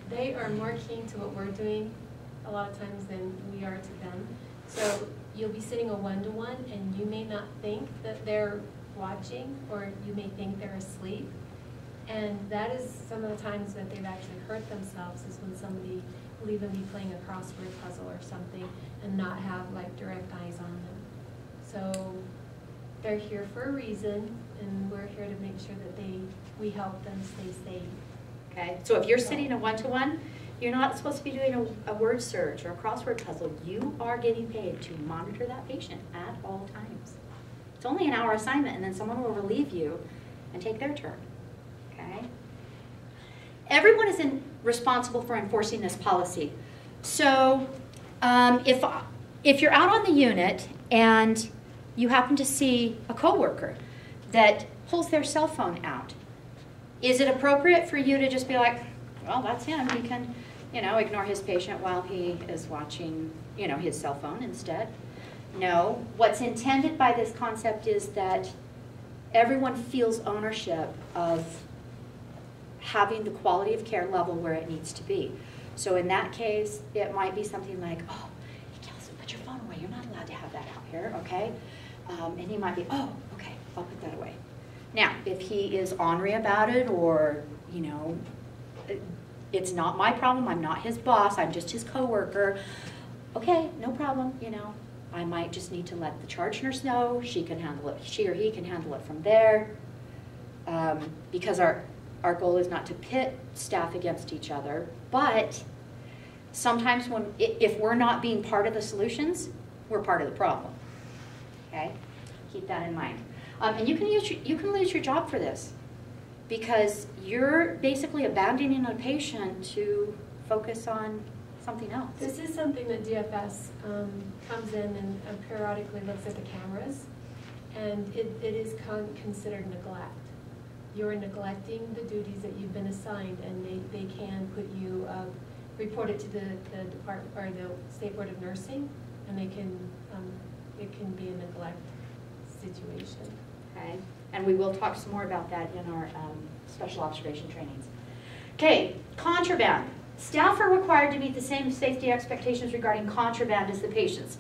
they are more keen to what we're doing a lot of times than we are to them. So you'll be sitting a one-to-one and you may not think that they're watching, or you may think they're asleep. And that is some of the times that they've actually hurt themselves, is when somebody will even be playing a crossword puzzle or something and not have like direct eyes on them. So they're here for a reason, and we're here to make sure that we help them stay safe. Okay, so if you're sitting a one-to-one, you're not supposed to be doing a word search or a crossword puzzle. You are getting paid to monitor that patient at all times. It's only an hour assignment, and then someone will relieve you and take their turn. Okay? Everyone is responsible for enforcing this policy. So if you're out on the unit and you happen to see a coworker that pulls their cell phone out. Is it appropriate for you to just be like, well, that's him, he can, ignore his patient while he is watching, his cell phone instead? No. What's intended by this concept is that everyone feels ownership of having the quality of care level where it needs to be. So in that case, it might be something like, oh, he tells him, put your phone away, you're not allowed to have that out here, okay? And he might be, oh, okay, I'll put that away. Now, if he is ornery about it, or, it's not my problem, I'm not his boss, I'm just his coworker, okay, no problem, I might just need to let the charge nurse know, she or he can handle it from there, because our goal is not to pit staff against each other, but sometimes if we're not being part of the solutions, we're part of the problem, okay? Keep that in mind. And you can lose your job for this, because you're basically abandoning a patient to focus on something else. This is something that DFS comes in and periodically looks at the cameras, and it is considered neglect. You're neglecting the duties that you've been assigned, and they can put you, report it to the department or the State Board of Nursing, and it can be a neglect situation. Okay, and we will talk some more about that in our special observation trainings. Okay, contraband. Staff are required to meet the same safety expectations regarding contraband as the patients,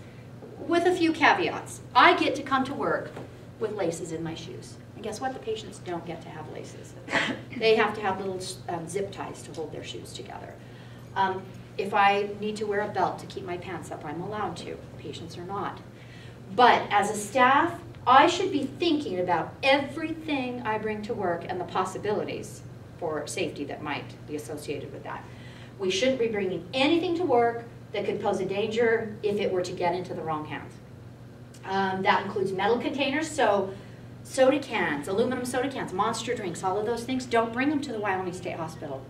with a few caveats. I get to come to work with laces in my shoes. And guess what? The patients don't get to have laces. They have to have little zip ties to hold their shoes together. If I need to wear a belt to keep my pants up, I'm allowed to. Patients are not. But as a staff, I should be thinking about everything I bring to work and the possibilities for safety that might be associated with that. We shouldn't be bringing anything to work that could pose a danger if it were to get into the wrong hands. That includes metal containers, so soda cans, aluminum soda cans, Monster drinks, all of those things, don't bring them to the Wyoming State Hospital.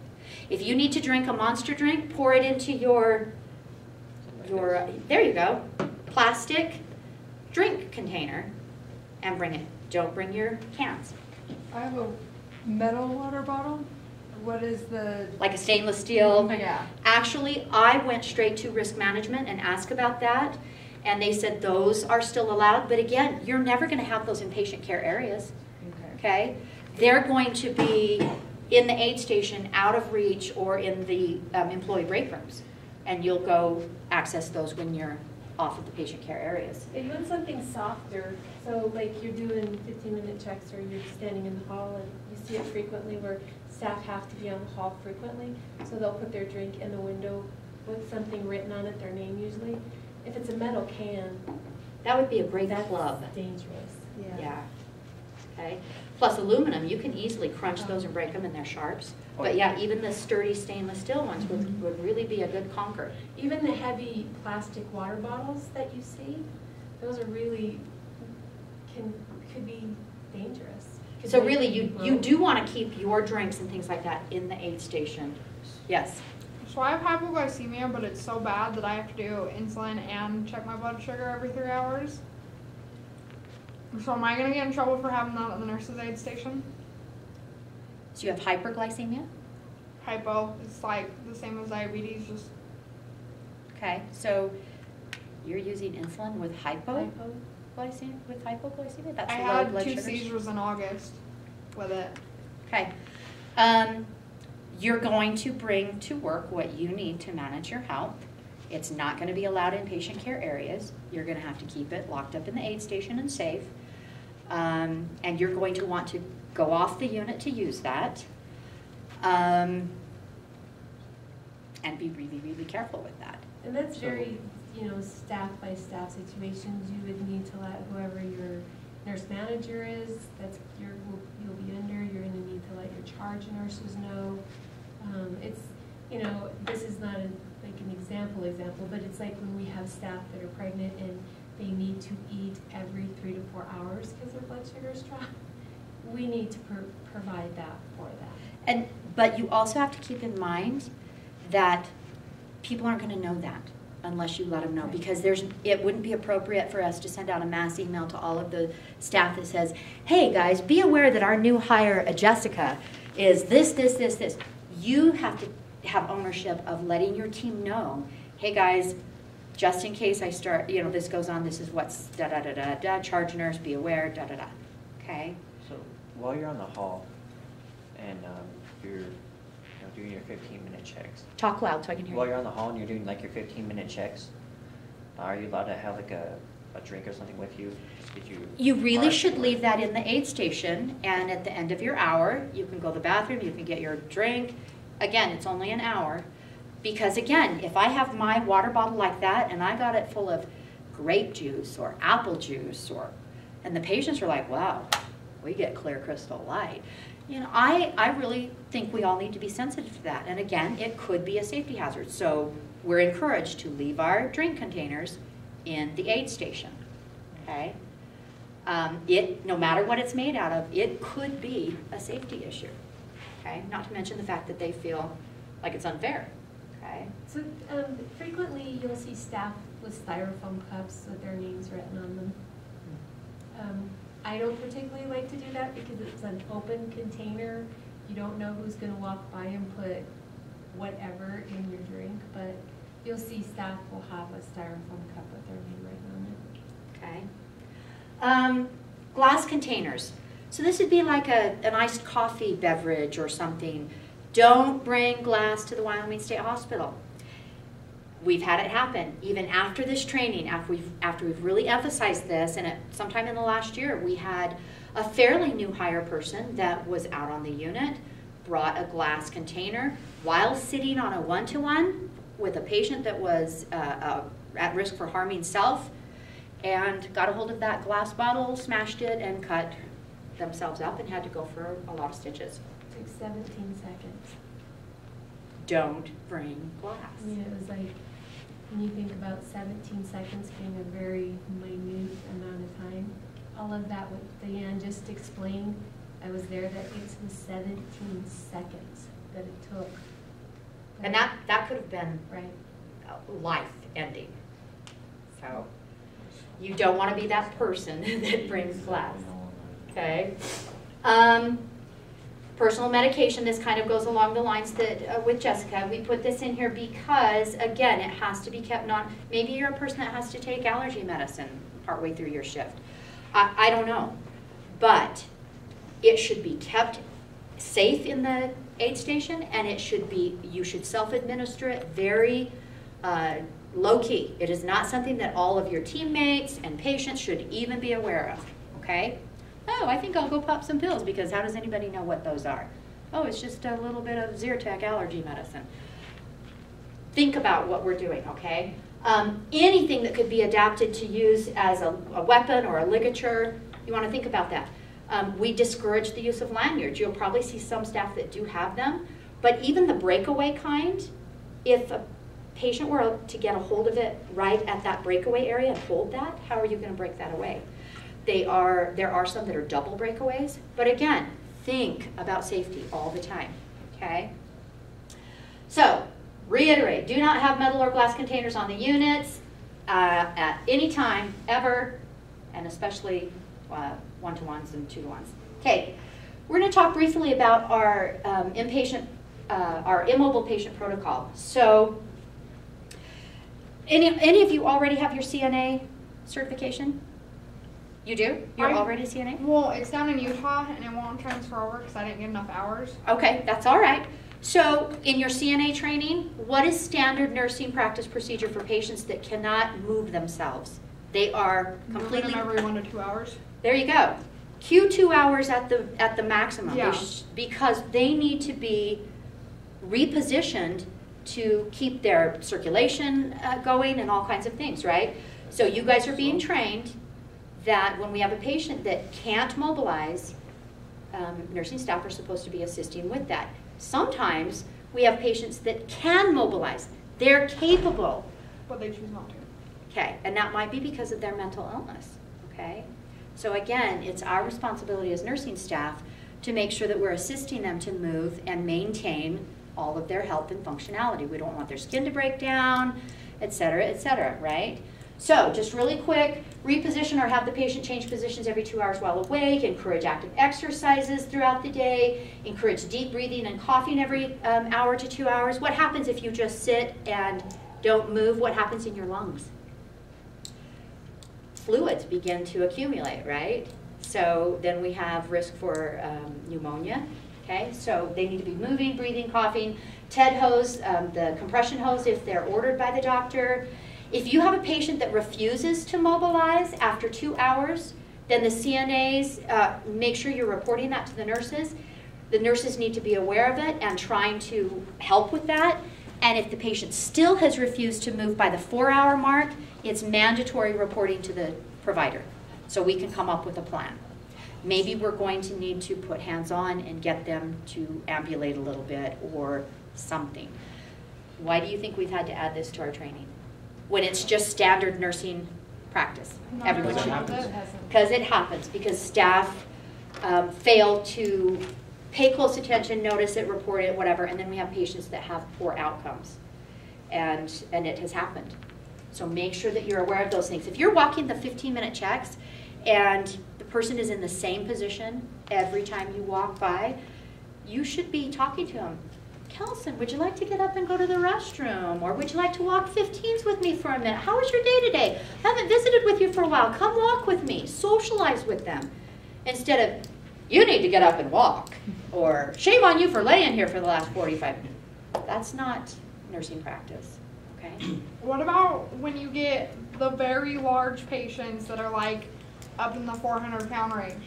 If you need to drink a Monster drink, pour it into your there you go, plastic drink container and bring it. Don't bring your cans. I have a metal water bottle. What is the... Like a stainless steel. Yeah. Actually, I went straight to risk management and asked about that, and they said those are still allowed, but again, you're never going to have those in patient care areas. Okay? They're going to be in the aid station, out of reach, or in the employee break rooms, and you'll go access those when you're off of the patient care areas. If you want something softer, so like you're doing 15-minute checks, or you're standing in the hall, and you see it frequently where staff have to be on the hall frequently, so they'll put their drink in the window with something written on it, their name usually. If it's a metal can, That would be a great that's club. dangerous. Yeah. Okay. Plus aluminum, you can easily crunch those and break them, and they're sharps. But yeah, even the sturdy stainless steel ones would really be a good conquer. Even the heavy plastic water bottles that you see, those are really, could be dangerous. Could So make really, you you broke. do want to keep your drinks and things like that in the aid station. Yes. So I have hypoglycemia, but it's so bad that I have to do insulin and check my blood sugar every 3 hours. So am I going to get in trouble for having that at the nurse's aid station? So you have hyperglycemia? Hypo, it's like the same as diabetes, just Okay. So you're using insulin with Hypo? hypoglycemia? That's I low had blood 2 sugars? seizures in August with it. Okay. You're going to bring to work what you need to manage your health. It's not going to be allowed in patient care areas. You're going to have to keep it locked up in the aid station and safe. And you're going to want to go off the unit to use that. And be really, really careful with that. And that's very, staff by staff situations. You would need to let whoever your nurse manager is, you'll be under, you're gonna need to let your charge nurses know. It's, this is not like an example, but it's like when we have staff that are pregnant and they need to eat every 3 to 4 hours because their blood sugars drop. We need to provide that for them. But you also have to keep in mind that people aren't going to know that. unless you let them know, because it wouldn't be appropriate for us to send out a mass email to all of the staff that says, hey guys, be aware that our new hire, Jessica, is this, this, this, this. You have to have ownership of letting your team know, hey guys, just in case I start, this goes on, this is what's da-da-da-da-da, charge nurse, be aware, da-da-da, okay? So while you're on the hall and you're doing your 15-minute checks, Talk loud so I can hear while you. you're on the hall and you're doing like your 15-minute checks, are you allowed to have like a drink or something with you? Just get you. You really parched should or- leave that in the aid station, and at the end of your hour, you can go to the bathroom, you can get your drink. Again, it's only an hour. Because again, if I have my water bottle like that and I got it full of grape juice or apple juice, and the patients are like, wow, we get clear crystal light. I really think we all need to be sensitive to that. And again, it could be a safety hazard. So we're encouraged to leave our drink containers in the aid station, okay? No matter what it's made out of, it could be a safety issue, okay? Not to mention the fact that they feel like it's unfair, okay? So frequently you'll see staff with styrofoam cups with their names written on them. I don't particularly like to do that because it's an open container. You don't know who's going to walk by and put whatever in your drink, but you'll see staff will have a styrofoam cup with their name written on it. Okay. Glass containers. So this would be like an iced coffee beverage or something. Don't bring glass to the Wyoming State Hospital. We've had it happen, even after this training, after we've really emphasized this, and sometime in the last year, we had a fairly new hire person that was out on the unit, brought a glass container while sitting on a one-to-one with a patient that was at risk for harming self, and got a hold of that glass bottle, smashed it, and cut themselves up and had to go for a lot of stitches. It took 17 seconds. Don't bring glass. I mean, it was like, when you think about 17 seconds being a very minute amount of time, all of that what Diane just explained, I was there, that it was 17 seconds that it took. And that could have been Right. life-ending. So you don't want to be that person that brings glass. Okay. Personal medication, this kind of goes along the lines that with Jessica. We put this in here because, again, it has to be kept on. Maybe you're a person that has to take allergy medicine partway through your shift. I don't know. But it should be kept safe in the aid station, and you should self-administer it very low-key. It is not something that all of your teammates and patients should even be aware of, okay? Oh, I think I'll go pop some pills, because how does anybody know what those are? Oh, it's just a little bit of Zyrtec allergy medicine. Think about what we're doing, okay? Anything that could be adapted to use as a weapon or a ligature, you want to think about that. We discourage the use of lanyards. You'll probably see some staff that do have them, but even the breakaway kind, if a patient were to get a hold of it right at that breakaway area and hold that, how are you going to break that away? There are some that are double breakaways, but again, think about safety all the time, okay? So, reiterate, do not have metal or glass containers on the units at any time, ever, and especially one-to-ones and two-to-ones. Okay, we're going to talk briefly about our our immobile patient protocol. So, any of you already have your CNA certification? You do? You're already a CNA? Well, it's down in Utah, and it won't transfer over because I didn't get enough hours. Okay, that's all right. So in your CNA training, what is standard nursing practice procedure for patients that cannot move themselves? They are completely... Moving them every 1 to 2 hours. There you go. Q2 hours at the maximum. Yeah. Because they need to be repositioned to keep their circulation going and all kinds of things, right? So you guys are being trained that when we have a patient that can't mobilize, nursing staff are supposed to be assisting with that. Sometimes we have patients that can mobilize. They're capable. But they choose not to. Okay, and that might be because of their mental illness, okay? So again, it's our responsibility as nursing staff to make sure that we're assisting them to move and maintain all of their health and functionality. We don't want their skin to break down, et cetera, right? So just really quick, reposition or have the patient change positions every 2 hours while awake, encourage active exercises throughout the day, encourage deep breathing and coughing every hour to 2 hours. What happens if you just sit and don't move? What happens in your lungs? Fluids begin to accumulate, right? So then we have risk for pneumonia, okay? So they need to be moving, breathing, coughing. TED hose, the compression hose if they're ordered by the doctor. If you have a patient that refuses to mobilize after 2 hours, then the CNAs, make sure you're reporting that to the nurses. The nurses need to be aware of it and trying to help with that. And if the patient still has refused to move by the 4-hour mark, it's mandatory reporting to the provider so we can come up with a plan. Maybe we're going to need to put hands on and get them to ambulate a little bit or something. Why do you think we've had to add this to our training when it's just standard nursing practice? Everyone Because it should. happens. Because it happens, because staff fail to pay close attention, notice it, report it, whatever, and then we have patients that have poor outcomes. And it has happened. So make sure that you're aware of those things. If you're walking the 15-minute checks and the person is in the same position every time you walk by, you should be talking to them. Kelson, would you like to get up and go to the restroom? Or would you like to walk 15s with me for a minute? How was your day today? I haven't visited with you for a while. Come walk with me. Socialize with them. Instead of, you need to get up and walk. Or, shame on you for laying here for the last 45 minutes. That's not nursing practice. Okay? What about when you get the very large patients that are like up in the 400-pound range?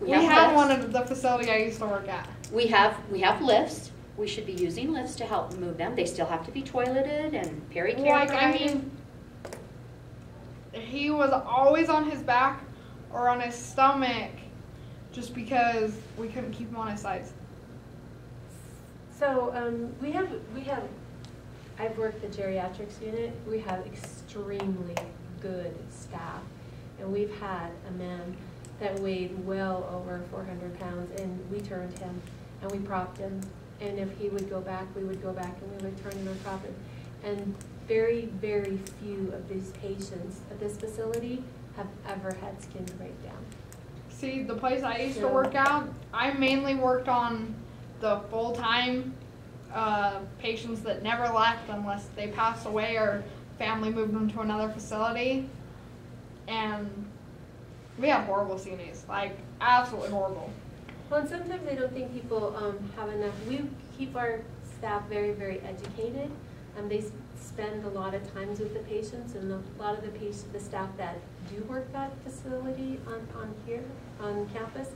We had one at the facility I used to work at. We have lifts. We should be using lifts to help move them. They still have to be toileted and pericare. Like, I mean, he was always on his back or on his stomach just because we couldn't keep him on his sides. So we have. I've worked the geriatrics unit. We have extremely good staff, and we've had a man that weighed well over 400 pounds, and we turned him, and we propped him, and if he would go back, we would go back, and we would turn him and prop him. And very, very few of these patients at this facility have ever had skin breakdown. See, the place I used to work out, I mainly worked on the full-time patients that never left unless they passed away or family moved them to another facility. And we have horrible CNAs, like absolutely horrible. Well, and sometimes I don't think people have enough. We keep our staff very, very educated. They spend a lot of times with the patients, and a lot of the staff that do work that facility on campus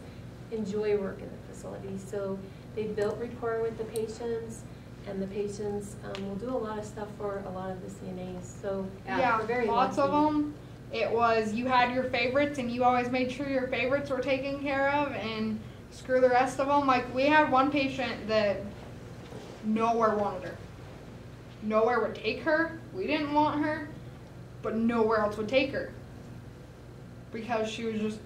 enjoy working the facility. So they built rapport with the patients, and the patients will do a lot of stuff for a lot of the CNAs. So yeah, we're very lots lucky. of them. It was you had your favorites, and you always made sure your favorites were taken care of, and screw the rest of them. Like, we had one patient that nowhere wanted her. Nowhere would take her. We didn't want her, but nowhere else would take her because she was just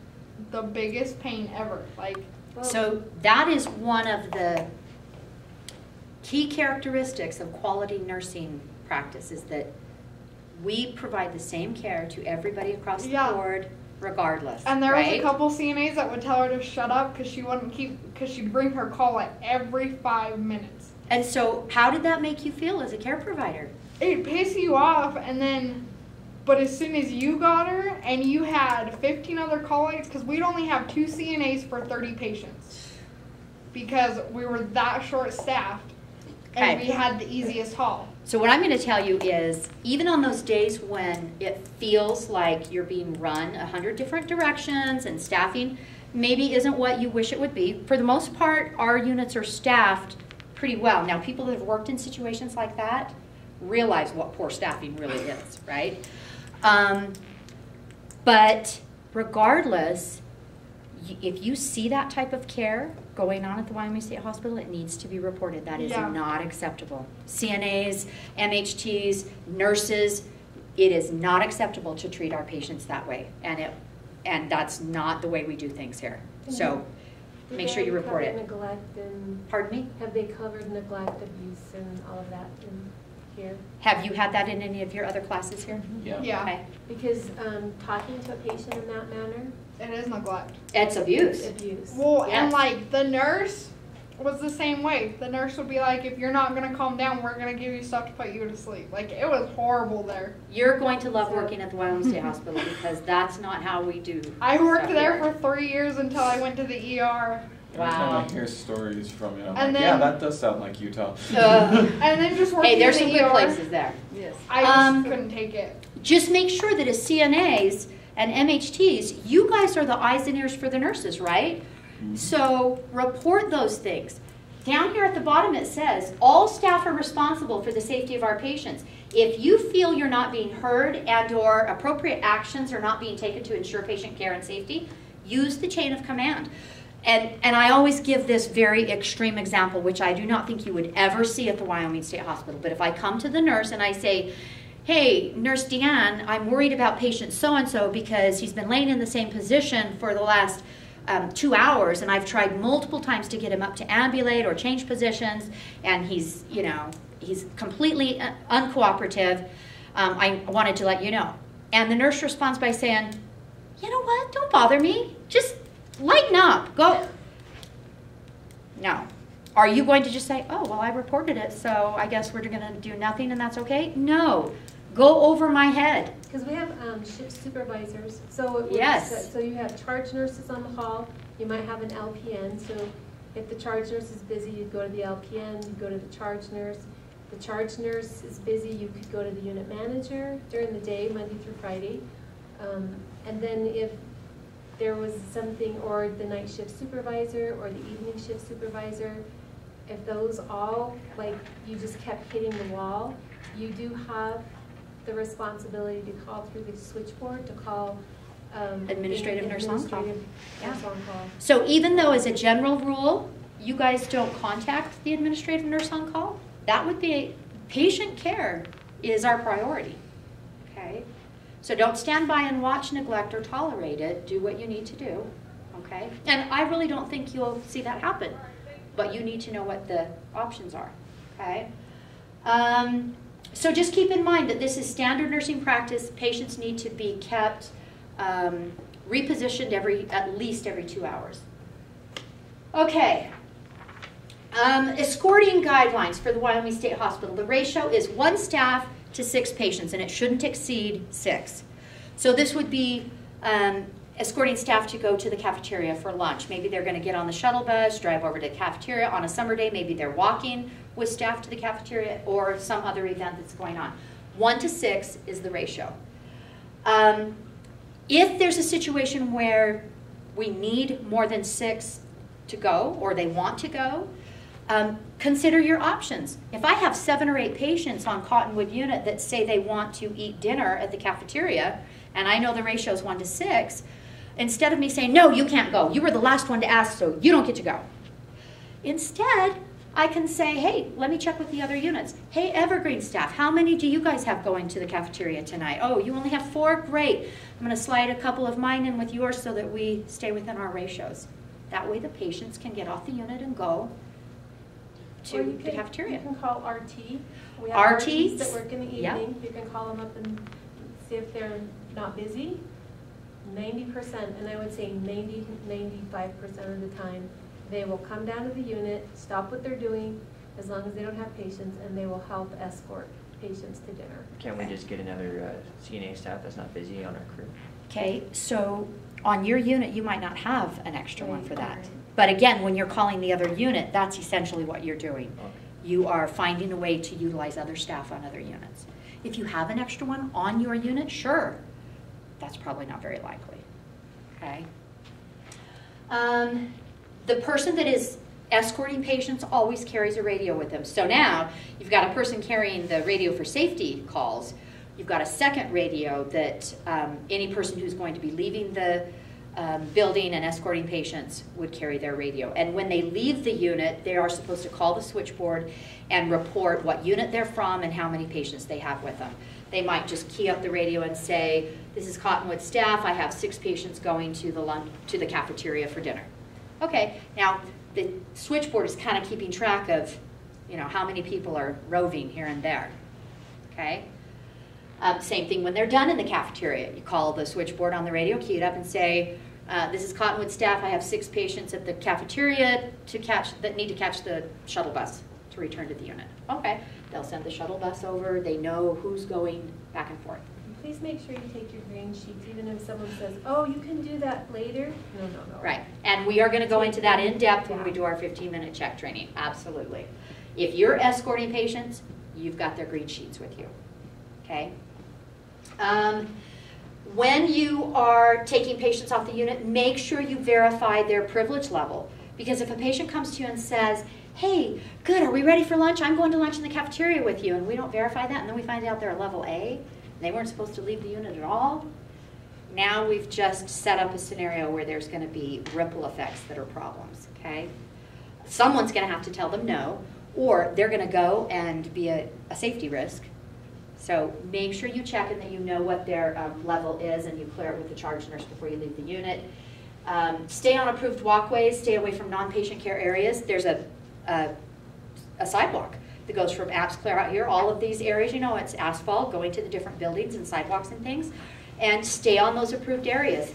the biggest pain ever. Like, So that is one of the key characteristics of quality nursing practice, is that we provide the same care to everybody across the board, regardless. and there was right? a couple CNAs that would tell her to shut up because she wouldn't because she'd bring her call like every 5 minutes. And so how did that make you feel as a care provider? It pisses you off, and then, but as soon as you got her and you had 15 other colleagues, because we'd only have 2 CNAs for 30 patients because we were that short-staffed, and Okay. we had the easiest haul. So what I'm going to tell you is, even on those days when it feels like you're being run 100 different directions and staffing maybe isn't what you wish it would be, for the most part, our units are staffed pretty well. Now, people that have worked in situations like that realize what poor staffing really is, right? But regardless, if you see that type of care going on at the Wyoming State Hospital, it needs to be reported. That is not acceptable. CNAs, MHTs, nurses, it is not acceptable to treat our patients that way. And that's not the way we do things here. So make sure you report it. Neglect and Pardon me? have they covered neglect, abuse, and all of that? here. Have you had that in any of your other classes here? Yeah. Yeah, Okay. Because talking to a patient in that manner, it is neglect. It's abuse. abuse. Well, and Yes. like the nurse was the same way. The nurse would be like, if you're not gonna calm down, we're gonna give you stuff to put you to sleep. Like, it was horrible there. You're going to love working at the Wyoming State Hospital because that's not how we do. I worked stuff there here. for 3 years until I went to the ER. Every time Wow. I hear stories from you, I'm And like, yeah, then- that does sound like Utah. And then just working Hey, there's in some the good ER, places there. Yes. I just Um, couldn't take it. Just make sure that as CNAs and MHTs, you guys are the eyes and ears for the nurses, right? So report those things. Down here at the bottom it says, all staff are responsible for the safety of our patients. If you feel you're not being heard and or appropriate actions are not being taken to ensure patient care and safety, use the chain of command. And I always give this very extreme example, which I do not think you would ever see at the Wyoming State Hospital. But if I come to the nurse and I say, hey, Nurse Deanne, I'm worried about patient so-and-so because he's been laying in the same position for the last 2 hours, and I've tried multiple times to get him up to ambulate or change positions, and he's completely uncooperative. I wanted to let you know. And the nurse responds by saying, you know what, don't bother me. Just lighten up. Go. No. Are you going to just say, oh, well, I reported it, so I guess we're going to do nothing and that's okay? No. Go over my head. Because we have shift supervisors, so it works, Yes. so you have charge nurses on the hall, you might have an LPN, so if the charge nurse is busy, you'd go to the LPN, you'd go to the charge nurse. The charge nurse is busy, you could go to the unit manager during the day, Monday through Friday. And then if there was something, or the night shift supervisor, or the evening shift supervisor, if those all, like, you just kept hitting the wall, you do have the responsibility to call through the switchboard, to call Administrative nurse on call. administrative nurse on call. So even though as a general rule, you guys don't contact the administrative nurse on call, that would be, patient care is our priority, okay? So don't stand by and watch neglect or tolerate it. Do what you need to do, okay? And I really don't think you'll see that happen, but you need to know what the options are, okay? So just keep in mind that this is standard nursing practice. Patients need to be kept repositioned at least every 2 hours. Okay. Escorting guidelines for the Wyoming State Hospital. The ratio is 1 staff to 6 patients, and it shouldn't exceed 6. So this would be escorting staff to go to the cafeteria for lunch. Maybe they're going to get on the shuttle bus, drive over to the cafeteria. On a summer day, maybe they're walking with staff to the cafeteria or some other event that's going on. 1 to 6 is the ratio. If there's a situation where we need more than 6 to go, or they want to go, consider your options. If I have 7 or 8 patients on Cottonwood unit that say they want to eat dinner at the cafeteria, and I know the ratio is 1 to 6, instead of me saying, no, you can't go, you were the last one to ask, so you don't get to go. Instead, I can say, hey, let me check with the other units. Hey, Evergreen staff, how many do you guys have going to the cafeteria tonight? Oh, you only have 4? Great. I'm going to slide a couple of mine in with yours so that we stay within our ratios. That way the patients can get off the unit and go to Or you the can- cafeteria. You can call RT. We have RTs? RTs that work in the Yep. evening. You can call them up and see if they're not busy. 90%, and I would say 95% of the time, they will come down to the unit, stop what they're doing, as long as they don't have patients, and they will help escort patients to dinner. Can't we just get another CNA staff that's not busy on our crew? Okay, so on your unit, you might not have an extra one Right, for that. right. But again, when you're calling the other unit, that's essentially what you're doing. Okay. You are finding a way to utilize other staff on other units. If you have an extra one on your unit, sure. That's probably not very likely, okay? The person that is escorting patients always carries a radio with them. So now, you've got a person carrying the radio for safety calls. You've got a second radio that any person who's going to be leaving the building and escorting patients would carry their radio. And when they leave the unit, they are supposed to call the switchboard and report what unit they're from and how many patients they have with them. They might just key up the radio and say, this is Cottonwood staff, I have 6 patients going to the cafeteria for dinner. Okay, now the switchboard is kind of keeping track of, you know, how many people are roving here and there. okay? Same thing when they're done in the cafeteria. You call the switchboard on the radio, key it up and say, this is Cottonwood staff. I have 6 patients at the cafeteria that need to catch the shuttle bus to return to the unit. Okay, they'll send the shuttle bus over. They know who's going back and forth. Please make sure you take your green sheets, even if someone says, oh, you can do that later. No, no, no. Right, and we are going to go into that in depth when we do our 15-minute check training, absolutely. If you're escorting patients, you've got their green sheets with you, okay? When you are taking patients off the unit, make sure you verify their privilege level. Because if a patient comes to you and says, hey, good, are we ready for lunch? I'm going to lunch in the cafeteria with you, and we don't verify that, and then we find out they're a level A, they weren't supposed to leave the unit at all. Now we've just set up a scenario where there's going to be ripple effects that are problems, okay? Someone's going to have to tell them no, or they're going to go and be a safety risk. So make sure you check and that you know what their level is, and you clear it with the charge nurse before you leave the unit. Stay on approved walkways, stay away from non-patient care areas. There's a sidewalk that goes from apps clear out here. All of these areas, you know, it's asphalt going to the different buildings and sidewalks and things. And stay on those approved areas.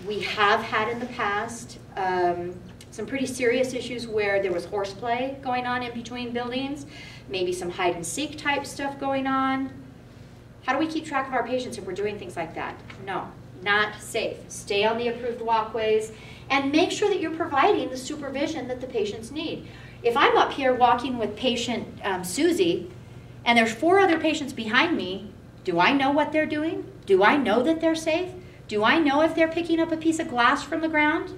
We have had in the past some pretty serious issues where there was horseplay going on in between buildings, maybe some hide and seek type stuff going on. How do we keep track of our patients if we're doing things like that? No, not safe. Stay on the approved walkways and make sure that you're providing the supervision that the patients need. If I'm up here walking with patient Susie and there's 4 other patients behind me, do I know what they're doing? Do I know that they're safe? Do I know if they're picking up a piece of glass from the ground?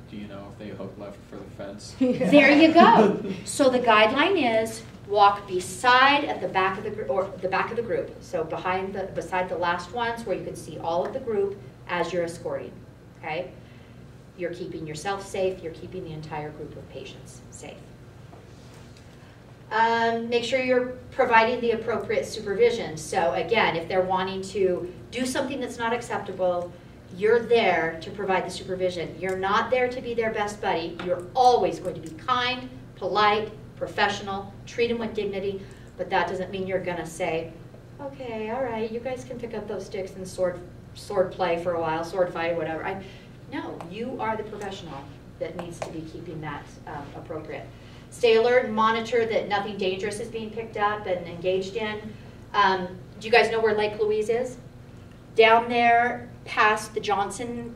Do you know if they hook left for the fence? There you go. So the guideline is walk beside at the back of the group, or the back of the group. So beside the last ones where you can see all of the group as you're escorting. Okay? You're keeping yourself safe. You're keeping the entire group of patients safe. Make sure you're providing the appropriate supervision. So again, if they're wanting to do something that's not acceptable, you're there to provide the supervision. You're not there to be their best buddy. You're always going to be kind, polite, professional, treat them with dignity, but that doesn't mean you're going to say, okay, all right, you guys can pick up those sticks and sword play for a while, sword fight, whatever. No, you are the professional that needs to be keeping that appropriate. Stay alert and monitor that nothing dangerous is being picked up and engaged in. Do you guys know where Lake Louise is? Down there past the Johnson,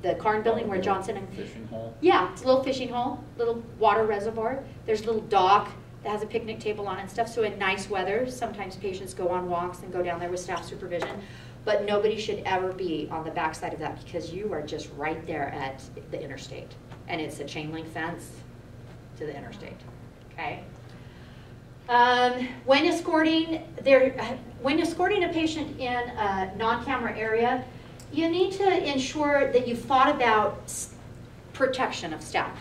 the Carn building where Johnson and... Fishing hole? Yeah, it's a little fishing hole, little water reservoir. There's a little dock that has a picnic table on it and stuff. So in nice weather, sometimes patients go on walks and go down there with staff supervision. But nobody should ever be on the backside of that because you are just right there at the interstate. And it's a chain link fence to the interstate, okay? When escorting a patient in a non-camera area, you need to ensure that you've thought about protection of staff.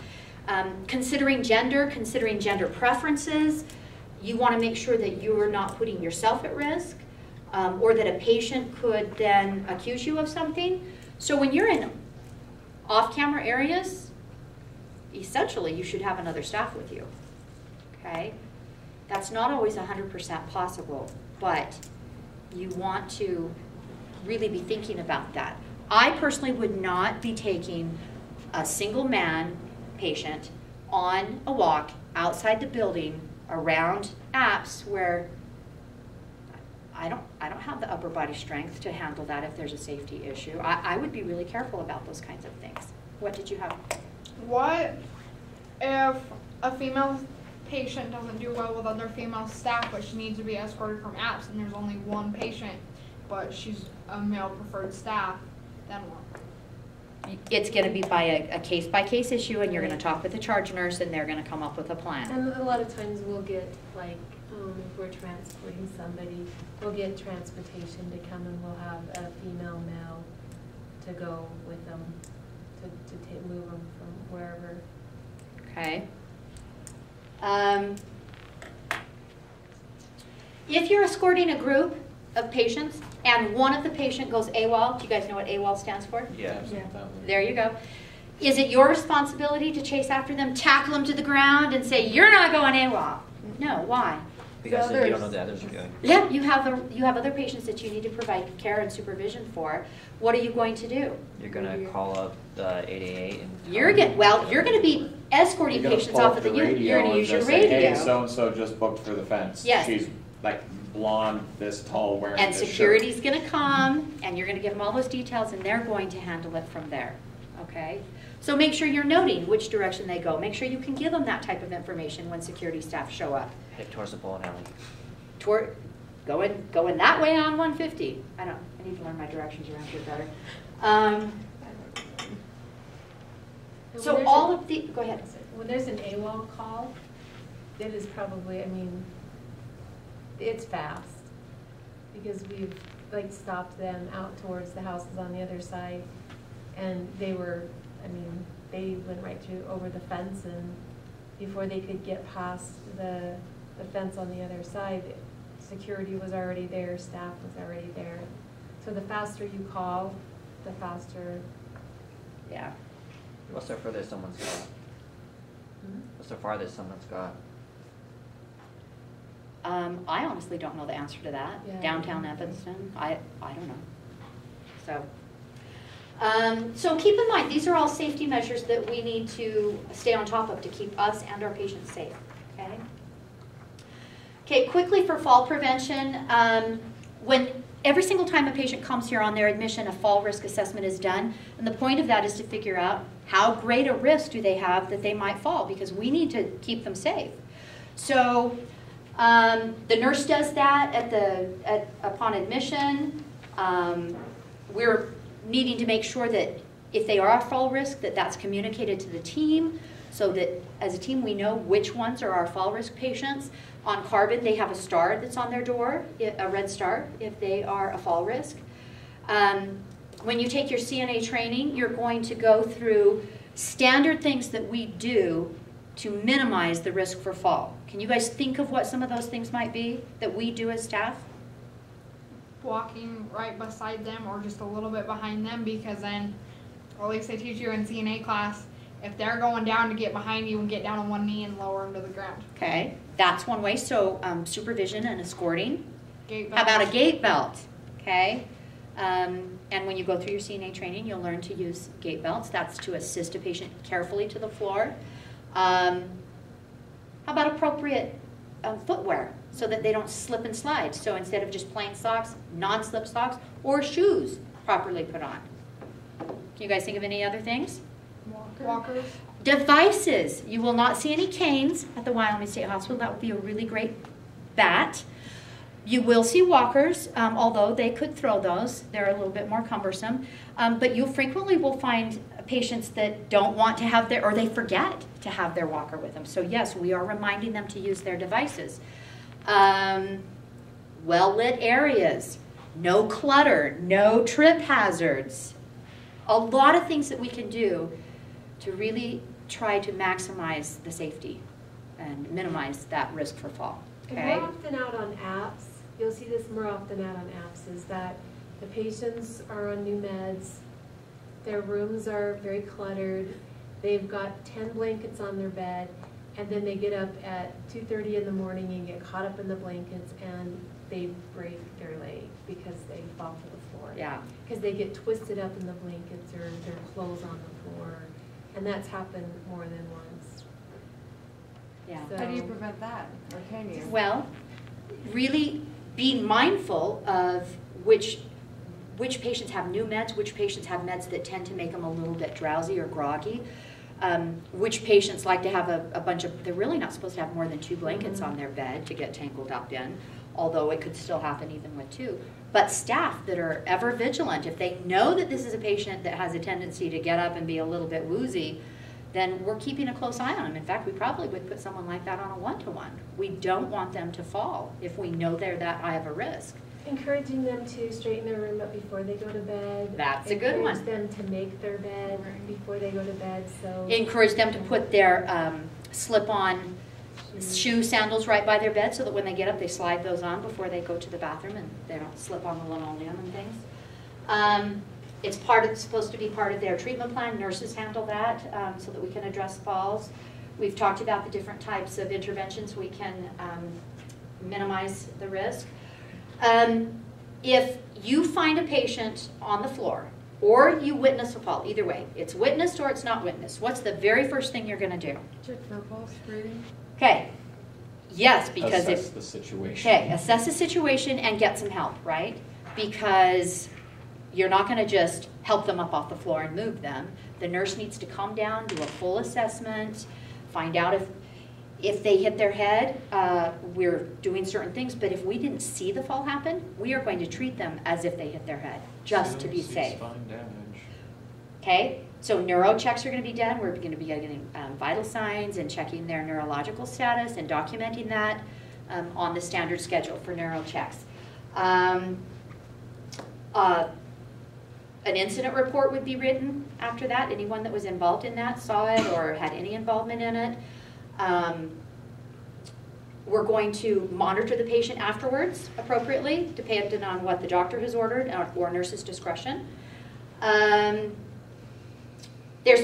Considering gender preferences, you want to make sure that you are not putting yourself at risk, or that a patient could then accuse you of something. So when you're in off-camera areas, essentially you should have another staff with you, okay? That's not always 100% possible, but you want to really be thinking about that. I personally would not be taking a single man patient on a walk outside the building around apps where I don't have the upper body strength to handle that if there's a safety issue. I would be really careful about those kinds of things. What did you have? What if a female patient doesn't do well with other female staff, but she needs to be escorted from apps, and there's only one patient, but she's a male preferred staff? Then what? It's going to be by a case-by-case issue, and you're going to talk with the charge nurse, and they're going to come up with a plan. And a lot of times we'll get, like, if we're transporting somebody, we'll get transportation to come, and we'll have a female male to go with them to move them from wherever. Okay. If you're escorting a group of patients and one of the patient goes AWOL, do you guys know what AWOL stands for? Yeah. There you go. Is it your responsibility to chase after them, tackle them to the ground, and say, you're not going AWOL? No, why? Because The if you don't know others. the others are doing. Yeah, you have other patients that you need to provide care and supervision for. What are you going to do? You're gonna call up the 888 and. You're gonna be escorting You're gonna patients pull off up of the the unit. radio You're gonna and use your just say, radio. hey, so-and-so just booked for the fence. Yes. She's like blonde, this tall, wearing And this shirt. security's gonna come, and you're gonna give them all those details, and they're going to handle it from there, okay? So make sure you're noting which direction they go. Make sure you can give them that type of information when security staff show up. Head towards the bowling alley. Going that way on 150. I need to learn my directions around here better. So all of the, go ahead. When there's an AWOL call, it is probably, I mean, it's fast. Because we've like stopped them out towards the houses on the other side. And they were, I mean, they went right through over the fence, and before they could get past the fence on the other side, security was already there, staff was already there. So the faster you call, the faster. Yeah. What's the furthest someone's got? What's the farthest someone's got? I honestly don't know the answer to that. Yeah. Downtown Evanston, I don't know. So keep in mind, these are all safety measures that we need to stay on top of to keep us and our patients safe, okay? Okay, quickly for fall prevention, every single time a patient comes here on their admission, a fall risk assessment is done, and the point of that is to figure out how great a risk do they have that they might fall, because we need to keep them safe. So the nurse does that upon admission. We're needing to make sure that if they are at fall risk, that's communicated to the team, so that as a team we know which ones are our fall risk patients. On Carbon, they have a star that's on their door, a red star, if they are a fall risk. When you take your CNA training, you're going to go through standard things that we do to minimize the risk for fall. Can you guys think of what some of those things might be that we do as staff? Walking right beside them or just a little bit behind them, because then, or at least they teach you in CNA class, if they're going down to get behind you and get down on one knee and lower them to the ground. Okay, that's one way. So supervision and escorting. Gate How about a belts. gate belt? Okay, and when you go through your CNA training, you'll learn to use gate belts. That's to assist a patient carefully to the floor. How about appropriate footwear so that they don't slip and slide? So instead of just plain socks, non-slip socks, or shoes properly put on. Can you guys think of any other things? Walkers. Devices. You will not see any canes at the Wyoming State Hospital. That would be a really great bat. You will see walkers, although they could throw those. They're a little bit more cumbersome. But you frequently will find patients that don't want to have or they forget to have their walker with them. So yes, we are reminding them to use their devices. Well-lit areas, no clutter, no trip hazards. A lot of things that we can do to really try to maximize the safety and minimize that risk for fall. And Okay? more often out on apps, you'll see this more often out on apps, is that the patients are on new meds, their rooms are very cluttered, they've got 10 blankets on their bed, and then they get up at 2:30 in the morning and get caught up in the blankets, and they break their leg because they fall to the floor. Yeah. Because they get twisted up in the blankets or their clothes on the floor, and that's happened more than once. Yeah. So- How do you prevent that, or can you? Well, really being mindful of which patients have new meds, which patients have meds that tend to make them a little bit drowsy or groggy, which patients like to have a bunch of, they're really not supposed to have more than 2 blankets on their bed to get tangled up in, although it could still happen even with 2. But staff that are ever vigilant, if they know that this is a patient that has a tendency to get up and be a little bit woozy, then we're keeping a close eye on them. In fact, we probably would put someone like that on a 1-to-1. We don't want them to fall if we know they're that high of a risk. Encouraging them to straighten their room up before they go to bed. That's a good one. Encourage them to make their bed before they go to bed, so. Encourage them to put their slip-on shoe sandals right by their bed so that when they get up, they slide those on before they go to the bathroom and they don't slip on the linoleum and things. It's supposed to be part of their treatment plan. Nurses handle that so that we can address falls. We've talked about the different types of interventions we can minimize the risk. If you find a patient on the floor, or you witness a fall, either way, it's witnessed or it's not witnessed, what's the very first thing you're going to do? Check for pulse, breathing. Okay. Yes, because Assess if the situation. okay, assess the situation and get some help, right? Because you're not going to just help them up off the floor and move them. The nurse needs to calm down, do a full assessment, find out if they hit their head. We're doing certain things, but if we didn't see the fall happen, we are going to treat them as if they hit their head, just to be safe. Spine damage. Okay, so neuro checks are going to be done. We're going to be getting vital signs and checking their neurological status and documenting that on the standard schedule for neuro checks. An incident report would be written after that. Anyone that was involved in that saw it or had any involvement in it. We're going to monitor the patient afterwards appropriately, depending on what the doctor has ordered or nurse's discretion. There's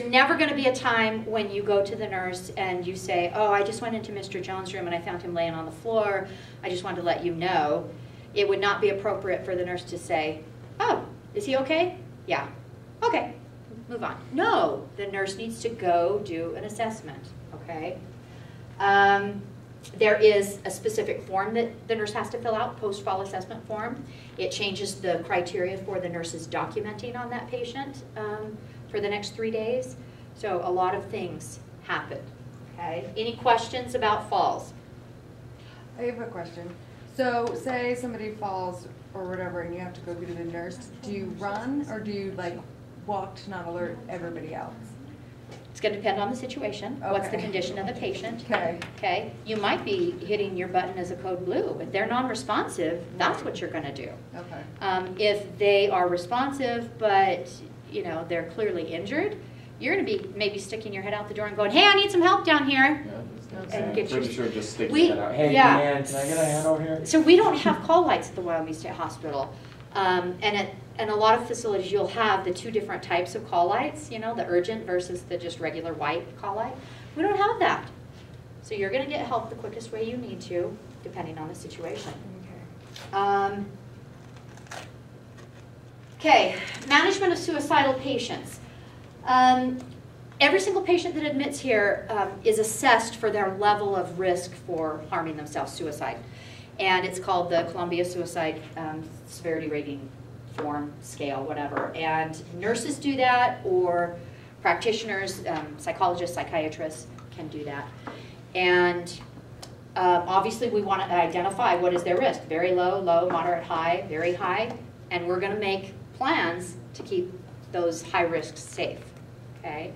never going to be a time when you go to the nurse and you say, oh, I just went into Mr. Jones' room and I found him laying on the floor. I just wanted to let you know. It would not be appropriate for the nurse to say, oh, is he okay? Yeah. Okay, move on. No, the nurse needs to go do an assessment, okay? There is a specific form that the nurse has to fill out, post-fall assessment form. It changes the criteria for the nurses documenting on that patient for the next 3 days. So a lot of things happen, okay? Any questions about falls? I have a question. So say somebody falls or whatever and you have to go get to the nurse. Do you run or do you like walk to not alert everybody else? It's going to depend on the situation. What's the Okay. condition of the patient? Okay. Okay. You might be hitting your button as a code blue. If they're non-responsive, that's what you're going to do. Okay. If they are responsive, but you know they're clearly injured, you're going to be maybe sticking your head out the door and going, "Hey, I need some help down here." Yeah, And I'm get pretty your- sure just stick We- your head out. Hey, yeah. man, can I get a hand over here? So we don't have call lights at the Wyoming State Hospital, and a lot of facilities you'll have the two different types of call lights. You know, the urgent versus the just regular white call light. We don't have that. So you're going to get help the quickest way you need to, depending on the situation. Okay, management of suicidal patients. Every single patient that admits here is assessed for their level of risk for harming themselves, suicide. And it's called the Columbia Suicide Severity Rating Form, Scale, whatever. And nurses do that, or practitioners, psychologists, psychiatrists can do that. And obviously we want to identify what is their risk. Very low, low, moderate, high, very high. And we're going to make plans to keep those high risks safe. Okay?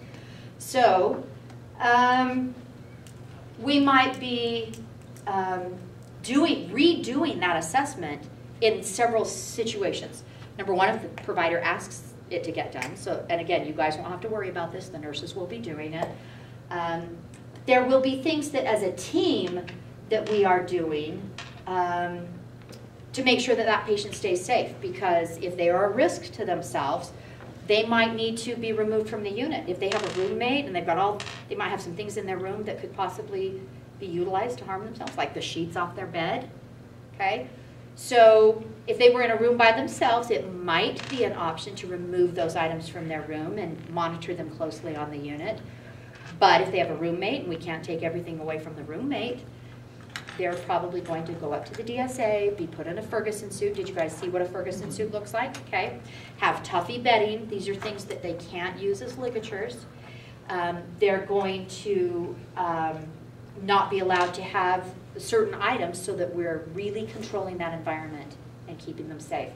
So we might be redoing that assessment in several situations. Number one, if the provider asks it to get done. So, and again, you guys won't have to worry about this. The nurses will be doing it. There will be things that as a team that we are doing to make sure that that patient stays safe, because if they are a risk to themselves, they might need to be removed from the unit. If they have a roommate and they might have some things in their room that could possibly be utilized to harm themselves, like the sheets off their bed, okay? So if they were in a room by themselves, it might be an option to remove those items from their room and monitor them closely on the unit. But if they have a roommate and we can't take everything away from the roommate, they're probably going to go up to the DSA, be put in a Ferguson suit. Did you guys see what a Ferguson suit looks like? Okay. Have Tuffy bedding. These are things that they can't use as ligatures. They're going to not be allowed to have certain items so that we're really controlling that environment and keeping them safe.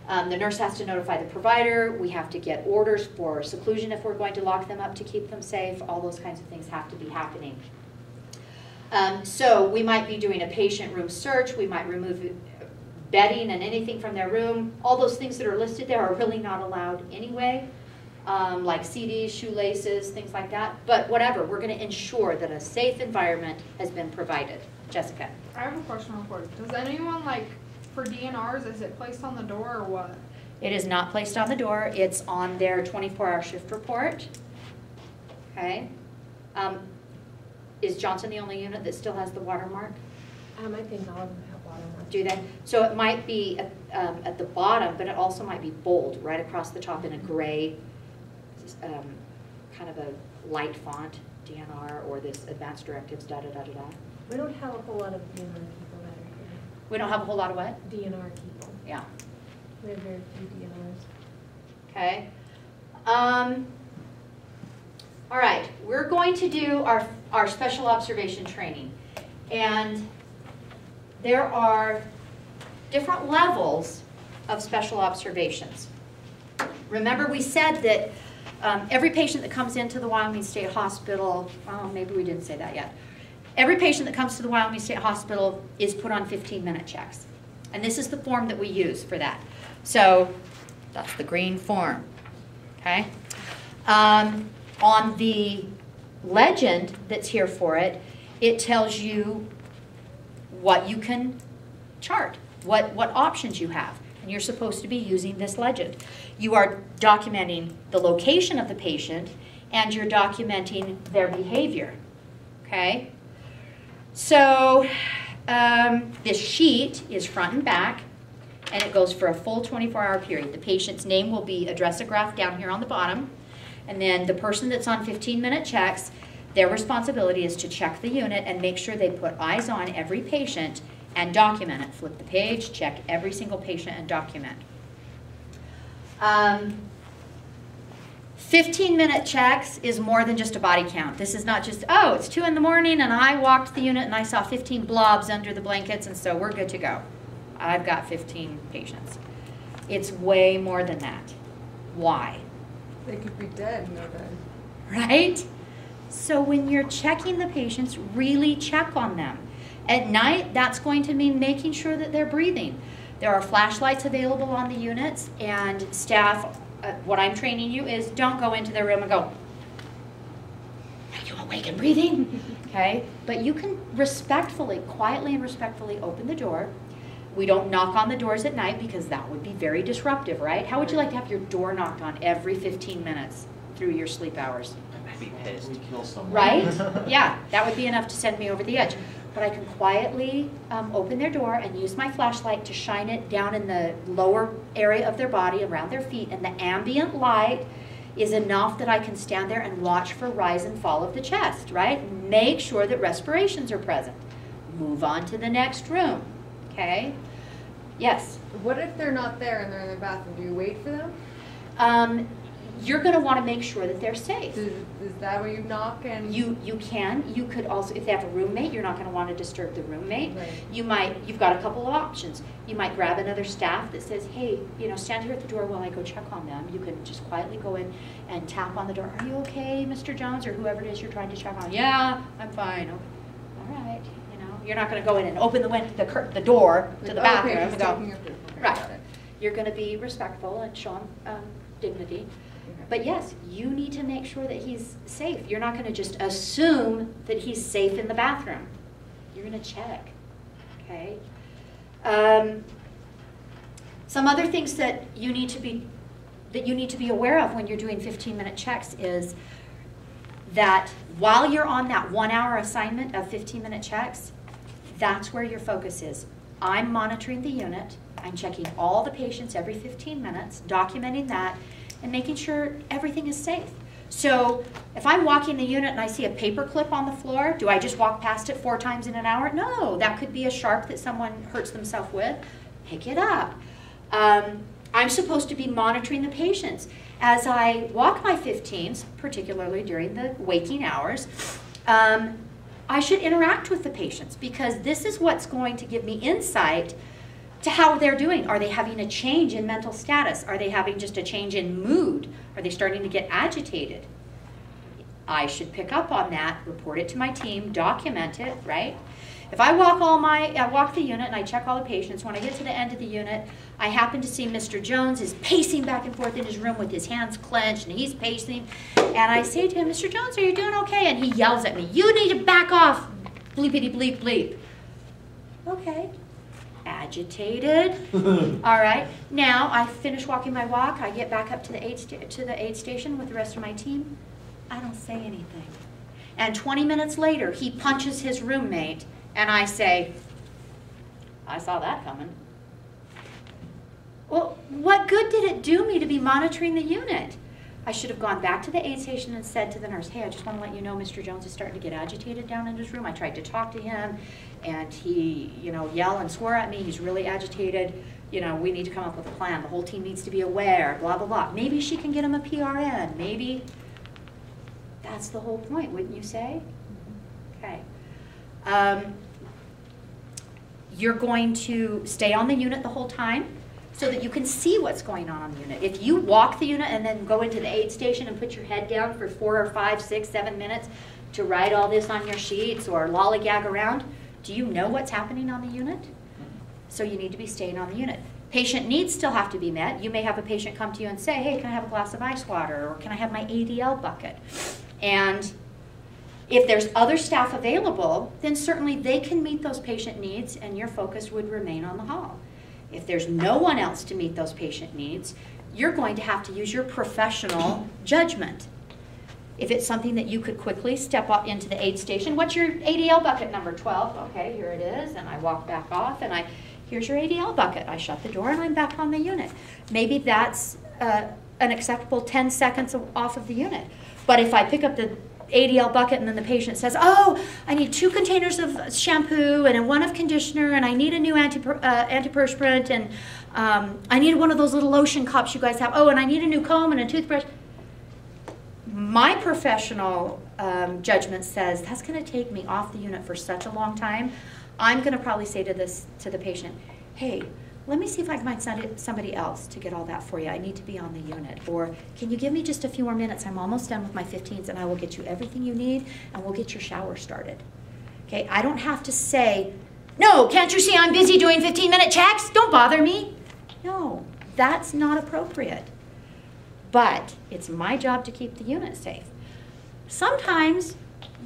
The nurse has to notify the provider. We have to get orders for seclusion if we're going to lock them up to keep them safe. All those kinds of things have to be happening. So we might be doing a patient room search. We might remove bedding and anything from their room. All those things that are listed there are really not allowed anyway, like CDs, shoelaces, things like that. But whatever, we're going to ensure that a safe environment has been provided. Jessica. I have a question real quick. Does anyone, like, for DNRs, is it placed on the door or what? It is not placed on the door. It's on their 24-hour shift report. Okay. Is Johnson the only unit that still has the watermark? I think all of them have watermarks. Do they? So it might be at the bottom, but it also might be bold right across the top in a gray, kind of a light font, DNR, or this advanced directives, da-da-da-da-da. We don't have a whole lot of DNR people that are here. We don't have a whole lot of what? DNR people. Yeah. We have very few DNRs. Okay. All right, we're going to do our special observation training. And there are different levels of special observations. Remember we said that every patient that comes into the Wyoming State Hospital, well, maybe we didn't say that yet. Every patient that comes to the Wyoming State Hospital is put on 15-minute checks. And this is the form that we use for that. So that's the green form, okay? On the legend that's here for it, it tells you what you can chart, what options you have. And you're supposed to be using this legend. You are documenting the location of the patient and you're documenting their behavior, okay? So this sheet is front and back and it goes for a full 24-hour period. The patient's name will be addressographed down here on the bottom. And then the person that's on 15-minute checks, their responsibility is to check the unit and make sure they put eyes on every patient and document it. Flip the page, check every single patient and document. 15-minute checks is more than just a body count. This is not just, oh, it's 2 in the morning and I walked the unit and I saw 15 blobs under the blankets and so we're good to go. I've got 15 patients. It's way more than that. Why? They could be dead in no time. Right? So when you're checking the patients, really check on them. At night, that's going to mean making sure that they're breathing. There are flashlights available on the units, and staff, what I'm training you is don't go into their room and go, are you awake and breathing? Okay? But you can respectfully, quietly and respectfully open the door. We don't knock on the doors at night because that would be very disruptive, right? How would you like to have your door knocked on every 15 minutes through your sleep hours? I'd be pissed. We kill someone. Right? Yeah, that would be enough to send me over the edge. But I can quietly open their door and use my flashlight to shine it down in the lower area of their body, around their feet, and the ambient light is enough that I can stand there and watch for rise and fall of the chest, right? Make sure that respirations are present. Move on to the next room, okay? Yes? What if they're not there and they're in the bathroom? Do you wait for them? You're going to want to make sure that they're safe. Is that where you knock and? You can. You could also, if they have a roommate, you're not going to want to disturb the roommate. Right. You've got a couple of options. You might grab another staff that says, hey, stand here at the door while I go check on them. You can just quietly go in and tap on the door. Are you okay, Mr. Jones, or whoever it is you're trying to check on? Yeah, I'm fine. Okay. All right. You're not going to go in and open the door to the bathroom and go. Okay, Right. got it. You're going to be respectful and show them dignity. But yes, you need to make sure that he's safe. You're not going to just assume that he's safe in the bathroom. You're going to check, okay? Some other things that you need to be aware of when you're doing 15-minute checks is that while you're on that 1-hour assignment of 15-minute checks, that's where your focus is. I'm monitoring the unit. I'm checking all the patients every 15 minutes, documenting that, and making sure everything is safe. So if I'm walking the unit and I see a paper clip on the floor, do I just walk past it 4 times in an hour? No, that could be a sharp that someone hurts themselves with. Pick it up. I'm supposed to be monitoring the patients. As I walk my 15s, particularly during the waking hours, I should interact with the patients because this is what's going to give me insight to how they're doing. Are they having a change in mental status? Are they having just a change in mood? Are they starting to get agitated? I should pick up on that, report it to my team, document it, right? If I walk the unit and I check all the patients, when I get to the end of the unit, I happen to see Mr. Jones is pacing back and forth in his room with his hands clenched and he's pacing. And I say to him, Mr. Jones, are you doing okay? And he yells at me, you need to back off, bleepity bleep bleep. Okay. Agitated. All right. Now I finish walking my walk. I get back up to the aid station with the rest of my team. I don't say anything. And 20 minutes later, he punches his roommate, and I say, I saw that coming. Well, what good did it do me to be monitoring the unit? I should have gone back to the aid station and said to the nurse, hey, I just want to let you know Mr. Jones is starting to get agitated down in his room. I tried to talk to him, and he, yell and swear at me. He's really agitated. We need to come up with a plan. The whole team needs to be aware, blah, blah, blah. Maybe she can get him a PRN. Maybe that's the whole point, wouldn't you say? Okay. You're going to stay on the unit the whole time so that you can see what's going on the unit. If you walk the unit and then go into the aid station and put your head down for 4 or 5, 6, 7 minutes to write all this on your sheets or lollygag around, do you know what's happening on the unit? So you need to be staying on the unit. Patient needs still have to be met. You may have a patient come to you and say, hey, can I have a glass of ice water, or can I have my ADL bucket? And if there's other staff available, then certainly they can meet those patient needs and your focus would remain on the hall. If there's no one else to meet those patient needs, you're going to have to use your professional judgment. If it's something that you could quickly step up into the aid station, what's your ADL bucket number? 12. Okay, here it is. And I walk back off and here's your ADL bucket. I shut the door and I'm back on the unit. Maybe that's an acceptable 10 seconds off of the unit. But if I pick up the ADL bucket and then the patient says, oh, I need 2 containers of shampoo and 1 of conditioner, and I need a new antiperspirant, and I need one of those little lotion cups you guys have. Oh, and I need a new comb and a toothbrush. My professional judgment says that's going to take me off the unit for such a long time. I'm going to probably say to the patient, hey, let me see if I can find somebody else to get all that for you. I need to be on the unit. Or can you give me just a few more minutes? I'm almost done with my 15s and I will get you everything you need and we'll get your shower started. Okay, I don't have to say, no, can't you see I'm busy doing 15-minute checks? Don't bother me. No, that's not appropriate. But it's my job to keep the unit safe. Sometimes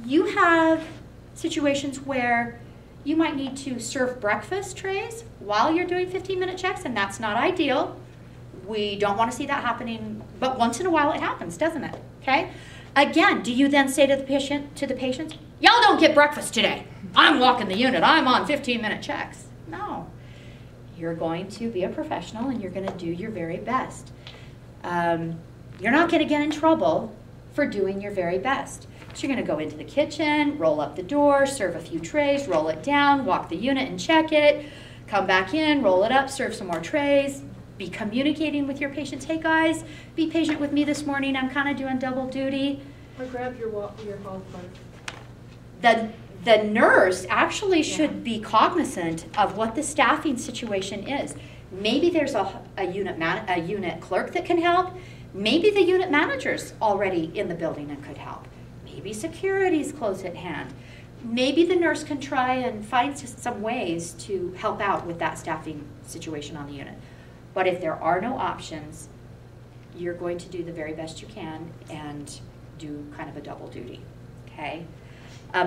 you have situations where you might need to serve breakfast trays while you're doing 15-minute checks, and that's not ideal. We don't want to see that happening, but once in a while it happens, doesn't it? Okay? Again, do you then say to the patients, y'all don't get breakfast today. I'm walking the unit. I'm on 15-minute checks. No. You're going to be a professional and you're going to do your very best. You're not going to get in trouble for doing your very best. So you're going to go into the kitchen, roll up the door, serve a few trays, roll it down, walk the unit and check it, come back in, roll it up, serve some more trays, be communicating with your patients. Hey guys, be patient with me this morning. I'm kind of doing double duty. Or grab your hall card. The nurse actually should be cognizant of what the staffing situation is. Maybe there's a unit clerk that can help. Maybe the unit manager's already in the building and could help. Maybe security's close at hand. Maybe the nurse can try and find some ways to help out with that staffing situation on the unit. But if there are no options, you're going to do the very best you can and do kind of a double duty, okay?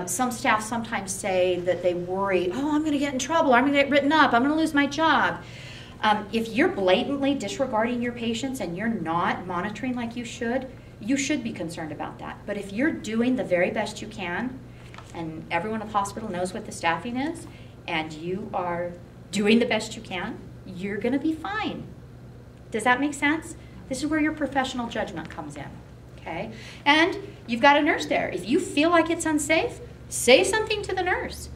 Some staff sometimes say that they worry, oh, I'm going to get in trouble, I'm going to get written up, I'm going to lose my job. If you're blatantly disregarding your patients and you're not monitoring like you should be concerned about that. But if you're doing the very best you can, and everyone at the hospital knows what the staffing is, and you are doing the best you can, you're going to be fine. Does that make sense? This is where your professional judgment comes in, okay? And you've got a nurse there. If you feel like it's unsafe, say something to the nurse.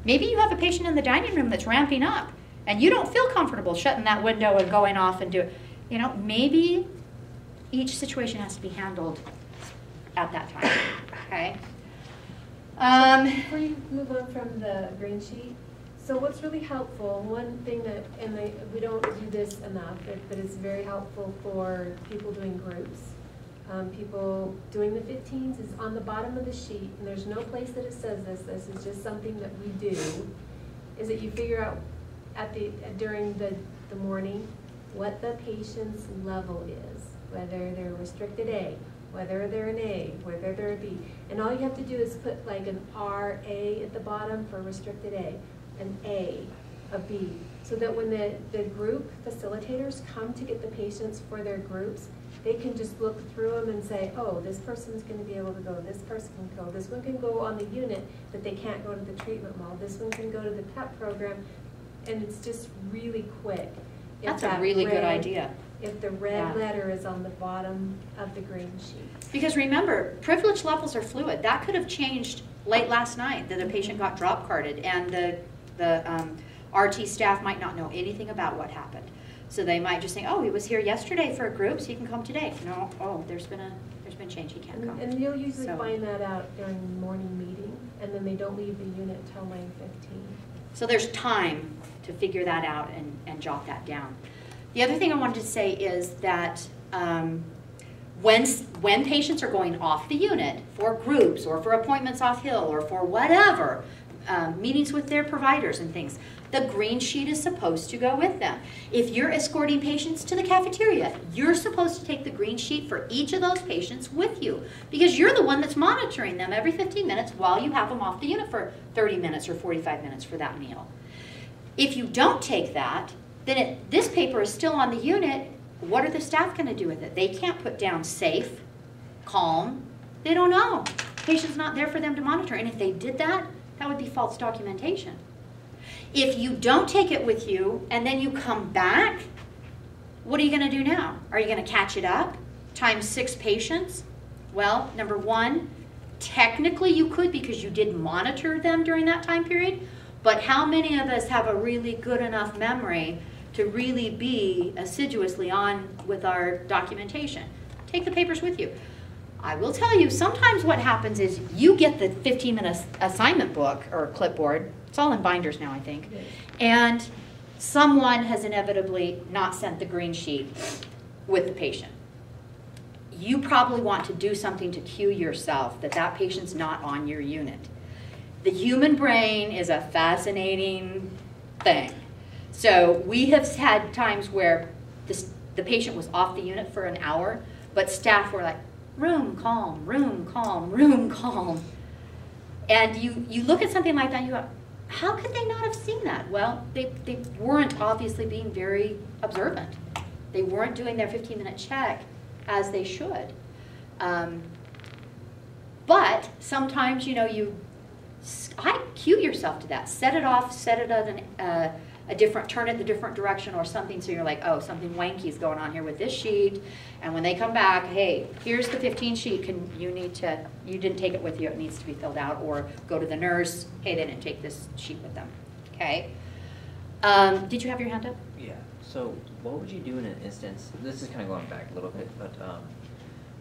Maybe you have a patient in the dining room that's ramping up, and you don't feel comfortable shutting that window and going off and do it. You know, maybe each situation has to be handled at that time, okay? Before you move on from the green sheet, so what's really helpful, one thing that, and we don't do this enough, but it's very helpful for people doing groups. People doing the 15s is on the bottom of the sheet, and there's no place that it says this is just something that we do, is that you figure out during the morning what the patient's level is, whether they're restricted A, whether they're an A, whether they're a B. And all you have to do is put like an RA at the bottom for restricted A, an A, a B, so that when the group facilitators come to get the patients for their groups, they can just look through them and say, oh, this person's going to be able to go, this person can go, this one can go on the unit, but they can't go to the treatment wall, this one can go to the PEP program, and it's just really quick. If That's a that really good red- idea. If the red Yeah. letter is on the bottom of the green sheet. Because remember, privilege levels are fluid. That could have changed late last night, that a patient got drop carded, and the RT staff might not know anything about what happened. So they might just think, oh, he was here yesterday for a group, so he can come today. No, oh, there's been change, he can't come. And you'll usually So- find that out during the morning meeting, and then they don't leave the unit till 9:15. So there's time to figure that out and jot that down. The other thing I wanted to say is that when patients are going off the unit for groups or for appointments off Hill or for whatever, meetings with their providers and things, the green sheet is supposed to go with them. If you're escorting patients to the cafeteria, you're supposed to take the green sheet for each of those patients with you because you're the one that's monitoring them every 15 minutes while you have them off the unit for 30 minutes or 45 minutes for that meal. If you don't take that, then this paper is still on the unit. What are the staff going to do with it? They can't put down safe, calm. They don't know. Patient's not there for them to monitor. And if they did that, that would be false documentation. If you don't take it with you and then you come back, what are you going to do now? Are you going to catch it up times 6 patients? Well, number one, technically you could because you did monitor them during that time period, but how many of us have a really good enough memory to really be assiduously on with our documentation? Take the papers with you. I will tell you, sometimes what happens is you get the 15-minute assignment book or clipboard. It's all in binders now, I think. Yes. And someone has inevitably not sent the green sheet with the patient. You probably want to do something to cue yourself that that patient's not on your unit. The human brain is a fascinating thing. So we have had times where the patient was off the unit for an hour, but staff were like, room calm, room calm, room calm. And you look at something like that and you go, how could they not have seen that? Well, they weren't obviously being very observant. They weren't doing their 15-minute check as they should. But sometimes, I cue yourself to that. Set it off, set it at turn it the different direction or something, so you're like, oh, something wanky is going on here with this sheet. And when they come back, hey, here's the 15 sheet. You didn't take it with you. It needs to be filled out. Or go to the nurse. Hey, they didn't take this sheet with them. Okay. Did you have your hand up? Yeah, so what would you do in an instance, this is kind of going back a little bit, but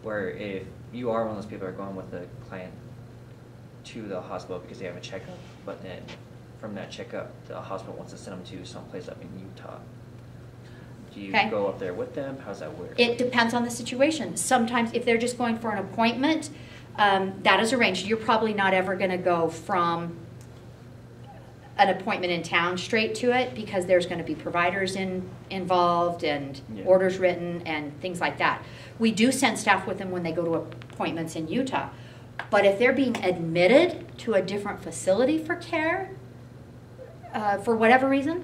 where if you are one of those people that are going with the client to the hospital because they have a checkup, but then from that checkup, the hospital wants to send them to someplace up in Utah. Do you Okay. go up there with them? How's that work? It depends on the situation. Sometimes if they're just going for an appointment, that is arranged. You're probably not ever going to go from an appointment in town straight to it because there's going to be providers involved and Yeah. orders written and things like that. We do send staff with them when they go to appointments in Utah. But if they're being admitted to a different facility for care, for whatever reason,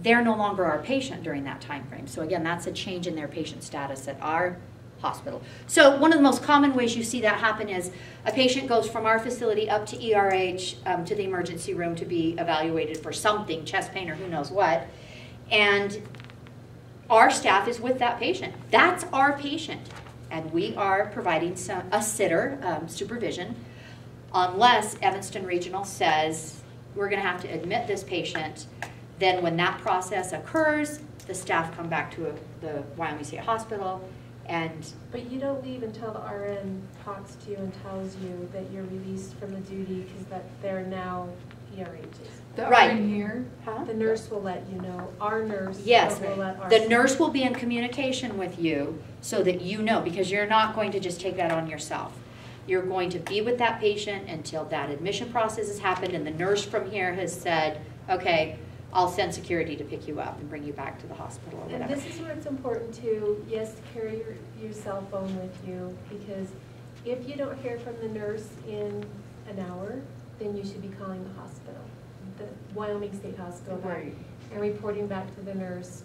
they're no longer our patient during that time frame. So again, that's a change in their patient status at our hospital. So one of the most common ways you see that happen is a patient goes from our facility up to ERH, to the emergency room to be evaluated for something, chest pain or who knows what, and our staff is with that patient. That's our patient, and we are providing a sitter supervision unless Evanston Regional says we're going to have to admit this patient. Then when that process occurs, the staff come back to the Wyoming State Hospital and But you don't leave until the RN talks to you and tells you that you're released from the duty because that they're now ERHs. The Right. RN here. huh? The nurse will let you know. Our nurse Yes, will let our the nurse will be in communication with you so that you know, because you're not going to just take that on yourself. You're going to be with that patient until that admission process has happened and the nurse from here has said, okay, I'll send security to pick you up and bring you back to the hospital or And whatever. this is where it's important to, yes, carry your cell phone with you, because if you don't hear from the nurse in an hour, then you should be calling the hospital, the Wyoming State Hospital, Right. and reporting back to the nurse.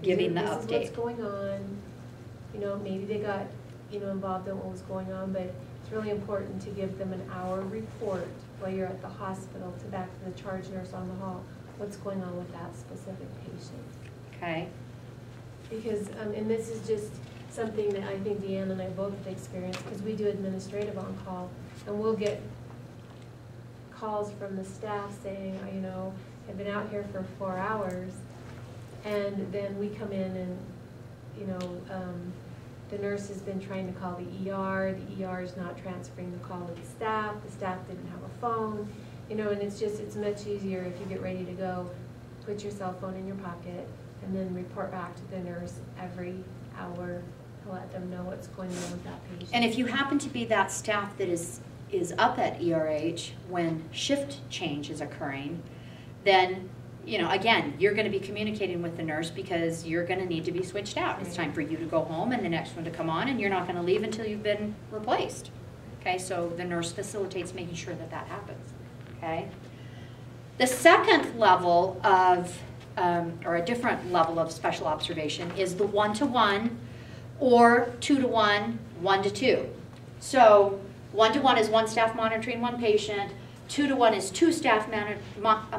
Giving the This is update. what's going on. Maybe they got, involved in what was going on, but it's really important to give them an hour report while you're at the hospital to back to the charge nurse on the what's going on with that specific patient. Okay. Because, and this is just something that I think Deanne and I both have experienced, because we do administrative on-call, and we'll get calls from the staff saying, you know, I've been out here for 4 hours, and then we come in and, you know, the nurse has been trying to call the ER is not transferring the call to the staff didn't have a phone, you know, and it's much easier if you get ready to go, put your cell phone in your pocket, and then report back to the nurse every hour to let them know what's going on with that patient. And if you happen to be that staff that is up at ERH when shift change is occurring, then, you know, again, you're going to be communicating with the nurse because you're going to need to be switched out. It's time for you to go home and the next one to come on, and you're not going to leave until you've been replaced. Okay, so the nurse facilitates making sure that that happens. Okay. The second level of, or a different level of special observation is the 1-to-1 or 2-to-1, 1-to-2. So 1-to-1 is one staff monitoring one patient, 2-to-1 is two staff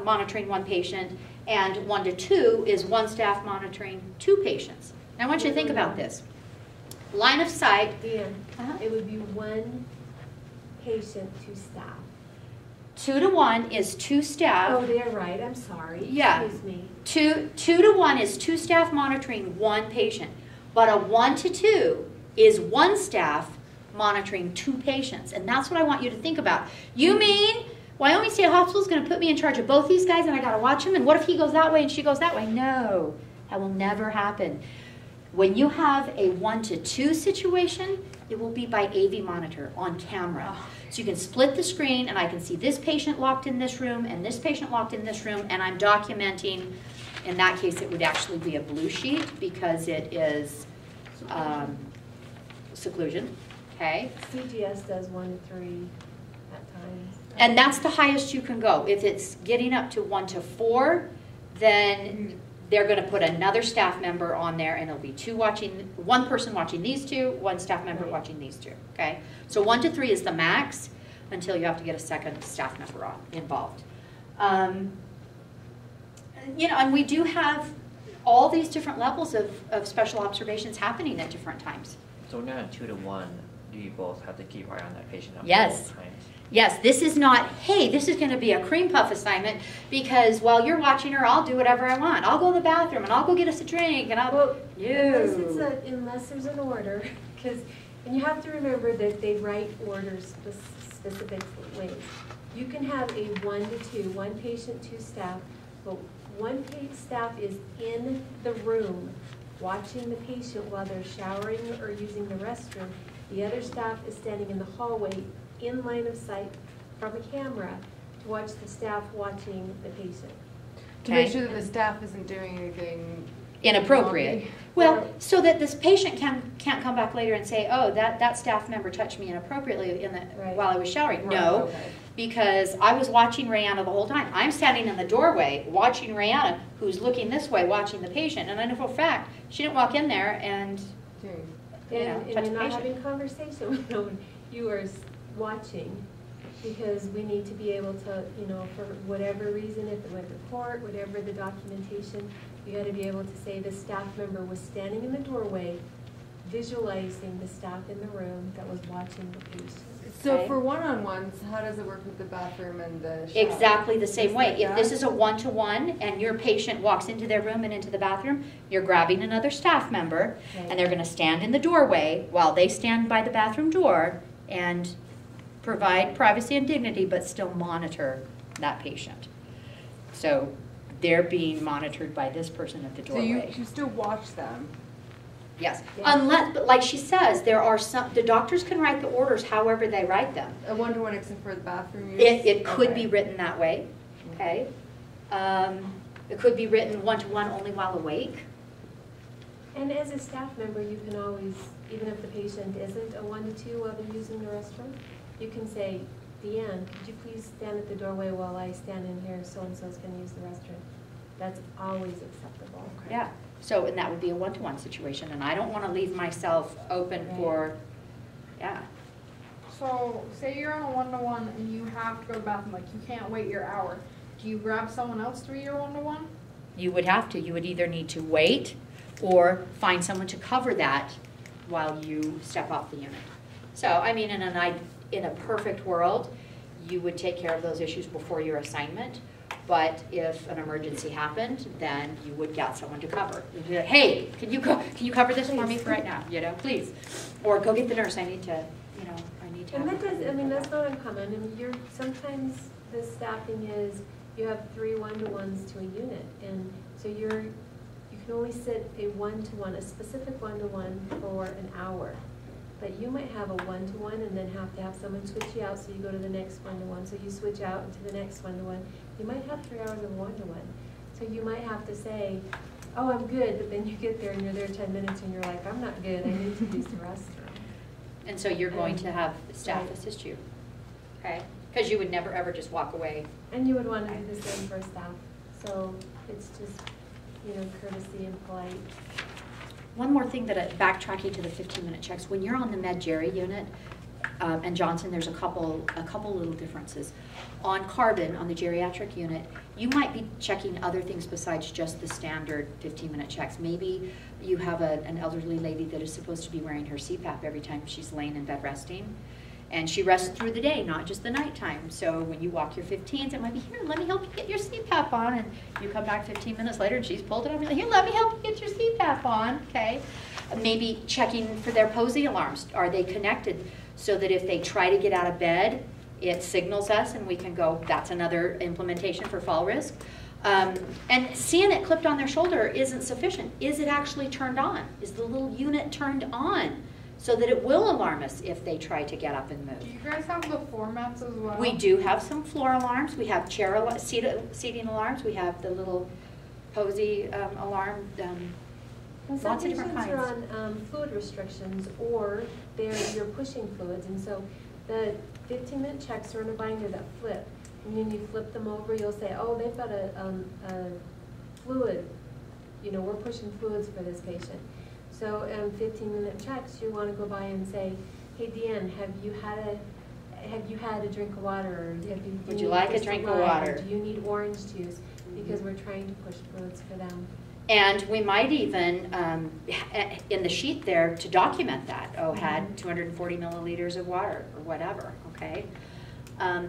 monitoring one patient, and 1-to-2 is one staff monitoring two patients. Now I want you to think about this. Line of sight. Deanne, it would be one patient, two staff. 2-to-1 is two staff. Oh, they're right, I'm sorry. Yeah. Excuse me. 2-to-1 is two staff monitoring one patient, but a 1-to-2 is one staff monitoring two patients, and that's what I want you to think about. You mean Wyoming State Hospital is going to put me in charge of both these guys and I got to watch them, and what if he goes that way and she goes that way? No, that will never happen. When you have a 1-to-2 situation, it will be by AV monitor on camera. So you can split the screen and I can see this patient locked in this room and this patient locked in this room, and I'm documenting. In that case, it would actually be a blue sheet because it is seclusion. Okay. CGS does 1-to-3 at times. And that's the highest you can go. If it's getting up to 1-to-4, then they're going to put another staff member on there, and it'll be one person watching these two, one staff member watching these two. Okay, so 1-to-3 is the max until you have to get a second staff member involved. You know, and we do have all these different levels of special observations happening at different times. So when you're on 2-to-1, do you both have to keep eye on that patient at Yes. all times? Yes, this is not, hey, this is going to be a cream puff assignment because while you're watching her, I'll do whatever I want. I'll go to the bathroom and I'll go get us a drink and I'll go, Unless there's an order, and you have to remember that they write orders specific ways. You can have a 1-to-2, one patient, two staff, but one staff is in the room watching the patient while they're showering or using the restroom. The other staff is standing in the hallway in line of sight from a camera to watch the staff watching the patient. To make sure that the staff isn't doing anything inappropriate. wrong. Well, so that this patient can't come back later and say, oh, that staff member touched me inappropriately while I was showering. Right, No, okay. because I was watching Rayanna the whole time. I'm standing in the doorway watching Rayanna, who's looking this way, watching the patient, and I know for a fact she didn't walk in there and And touch you're the not patient. having conversation with them. You are watching, because we need to be able to, you know, for whatever reason, if it went to court, whatever the documentation, you got to be able to say the staff member was standing in the doorway, visualizing the staff in the room that was watching the patient. So Okay. for one-on-ones, how does it work with the bathroom and the shower? Exactly the same Just way. like If this that? is a 1-to-1 and your patient walks into their room and into the bathroom, you're grabbing another staff member and they're going to stand in the doorway while they stand by the bathroom door and provide privacy and dignity, but still monitor that patient. So they're being monitored by this person at the So you doorway. still watch them? Yes, Yeah. unless, but like she says, there are the doctors can write the orders however they write them. A 1-to-1 except for the bathroom use? It could Okay. be written that way, okay? It could be written 1-to-1 only while awake. And as a staff member, you can always, even if the patient isn't a 1-to-2 while they're using the restroom, you can say, Deanne, could you please stand at the doorway while I stand in here, so-and-so's gonna use the restroom. That's always acceptable. Yeah, so, and that would be a 1-to-1 situation, and I don't want to leave myself open for, yeah. So say you're on a 1-to-1 and you have to go to the bathroom, like you can't wait your hour. Do you grab someone else to be your one-to-one? You would have to. You would either need to wait or find someone to cover that while you step off the unit. So, I mean, in a perfect world, you would take care of those issues before your assignment. But if an emergency happened, then you would get someone to cover. You'd be like, hey, can you cover this for me for right now? You know, please. Or go get the nurse. I need to, you know, I need to. And have that her does, I mean, that's not uncommon. I mean, sometimes the staffing is, you have 3 one-to-ones to a unit. And so you can only sit a one-to-one, a specific one-to-one for an hour. But you might have a one-to-one and then have to have someone switch you out, so you go to the next one-to-one. So you switch out into the next one-to-one. You might have 3 hours of one-to-one. So you might have to say, oh, I'm good, but then you get there and you're there 10 minutes and you're like, I'm not good, I need to use the restroom. And so you're going to have staff assist you, okay? Because you would never, ever just walk away. And you would want to do the same for staff. So it's just, you know, courtesy and polite. One more thing that backtracking to the 15-minute checks, when you're on the Med-Jerry unit, and Johnson, there's a couple little differences. On Carbon, on the geriatric unit, you might be checking other things besides just the standard 15-minute checks. Maybe you have an elderly lady that is supposed to be wearing her CPAP every time she's laying in bed resting. And she rests through the day, not just the nighttime. So when you walk your 15s, it might be, here, let me help you get your CPAP on. And you come back 15 minutes later and she's pulled it up. You're like, here, let me help you get your CPAP on, okay? Maybe checking for their POSI alarms. Are they connected so that if they try to get out of bed, it signals us and we can go, that's another implementation for fall risk. And seeing it clipped on their shoulder isn't sufficient. Is it actually turned on? Is the little unit turned on? So that it will alarm us if they try to get up and move. Do you guys have the floor mats as well? We do have some floor alarms. We have seating alarms. We have the little POSI alarm. And some Lots of different patients are kinds. on fluid restrictions, or you're pushing fluids, and so the 15-minute checks are in a binder that flip. And when you flip them over, you'll say, oh, they've got a fluid, you know, we're pushing fluids for this patient. So 15-minute checks, you want to go by and say, hey, Deanne, have you had a drink of water? Or Would you like a drink of water? Do you need orange juice? Because we're trying to push fluids for them. And we might even, in the sheet there, to document that, had 240 milliliters of water or whatever, okay?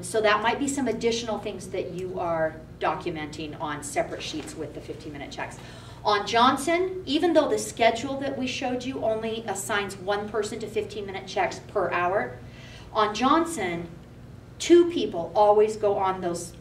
So that might be some additional things that you are documenting on separate sheets with the 15-minute checks. On Johnson, even though the schedule that we showed you only assigns 1 person to 15-minute checks per hour, on Johnson, 2 people always go on those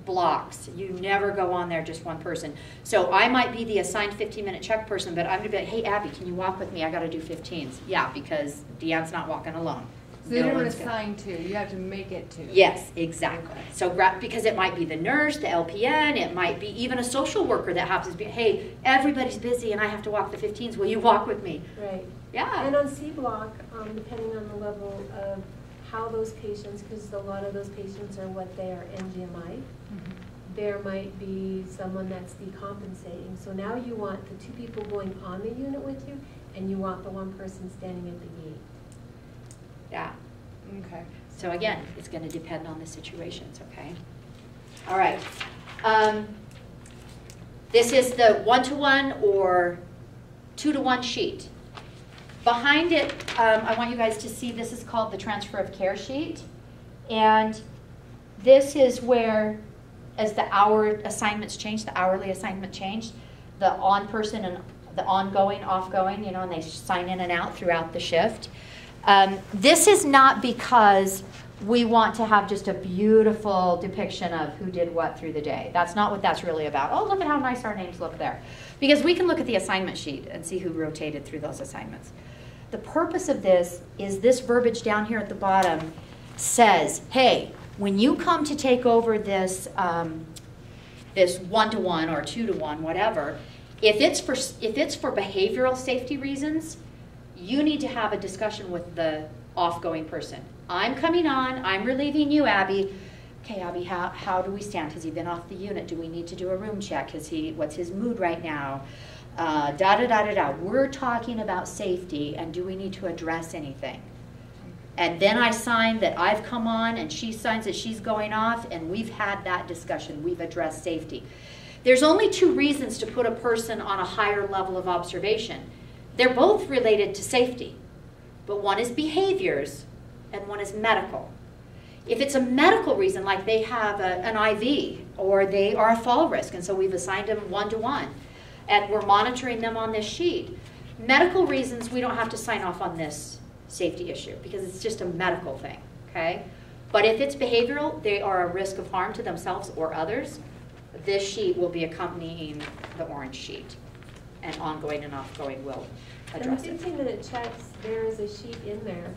blocks. You never go on there just 1 person. So I might be the assigned 15-minute check person, but I'm going to be like, hey, Abby, can you walk with me? I got to do 15s. Yeah, because Deanne's not walking alone. So they don't assign to, you have to make it to. Yes, exactly. So because it might be the nurse, the LPN, it might be even a social worker that happens to be, hey, everybody's busy and I have to walk the 15s. Will you walk with me? Right. Yeah. And on C block, depending on the level of how those patients, because a lot of those patients are what they are NGMI, there might be someone that's decompensating. So now you want the 2 people going on the unit with you, and you want the 1 person standing at the gate. Yeah. Okay. So again, it's going to depend on the situations, okay? All right. This is the 1-to-1 or 2-to-1 sheet. Behind it, I want you guys to see this is called the transfer of care sheet. And this is where, as the hour assignments change, the hourly assignment changed, the on person and the ongoing, offgoing, you know, and they sign in and out throughout the shift. This is not because we want to have just a beautiful depiction of who did what through the day. That's not what that's really about. Oh, look at how nice our names look there. Because we can look at the assignment sheet and see who rotated through those assignments. The purpose of this is this verbiage down here at the bottom says, hey, when you come to take over this, this 1-to-1 or 2-to-1, whatever, if it's for behavioral safety reasons, you need to have a discussion with the off-going person. I'm coming on, I'm relieving you, Abby. Okay, Abby, how do we stand? Has he been off the unit? Do we need to do a room check? What's his mood right now? Da-da-da-da-da. We're talking about safety, and do we need to address anything? And then I sign that I've come on, and she signs that she's going off, and we've had that discussion. We've addressed safety. There's only 2 reasons to put a person on a higher level of observation. They're both related to safety, but one is behaviors and one is medical. If it's a medical reason, like they have an IV or they are a fall risk, and so we've assigned them 1-to-1, and we're monitoring them on this sheet. Medical reasons, we don't have to sign off on this safety issue because it's just a medical thing, okay? But if it's behavioral, they are a risk of harm to themselves or others, this sheet will be accompanying the orange sheet, and ongoing and offgoing will address In it. 15-minute checks, there is a sheet in there,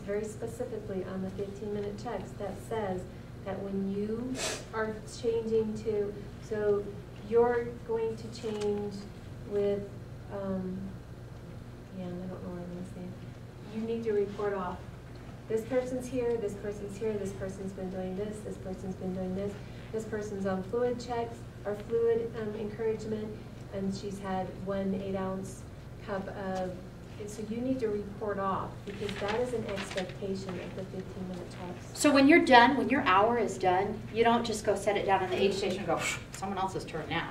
very specifically on the 15-minute checks, that says that when you are changing to, so you're going to change with, I don't know what I'm going to say. You need to report off. This person's here, this person's here, this person's been doing this person's been doing this person's on fluid checks or fluid encouragement, and she's had 1 8-ounce cup of, so you need to report off because that is an expectation of the 15-minute checks. So when you're done, when your hour is done, you don't just go set it down on the aid station and go, someone else's turn now.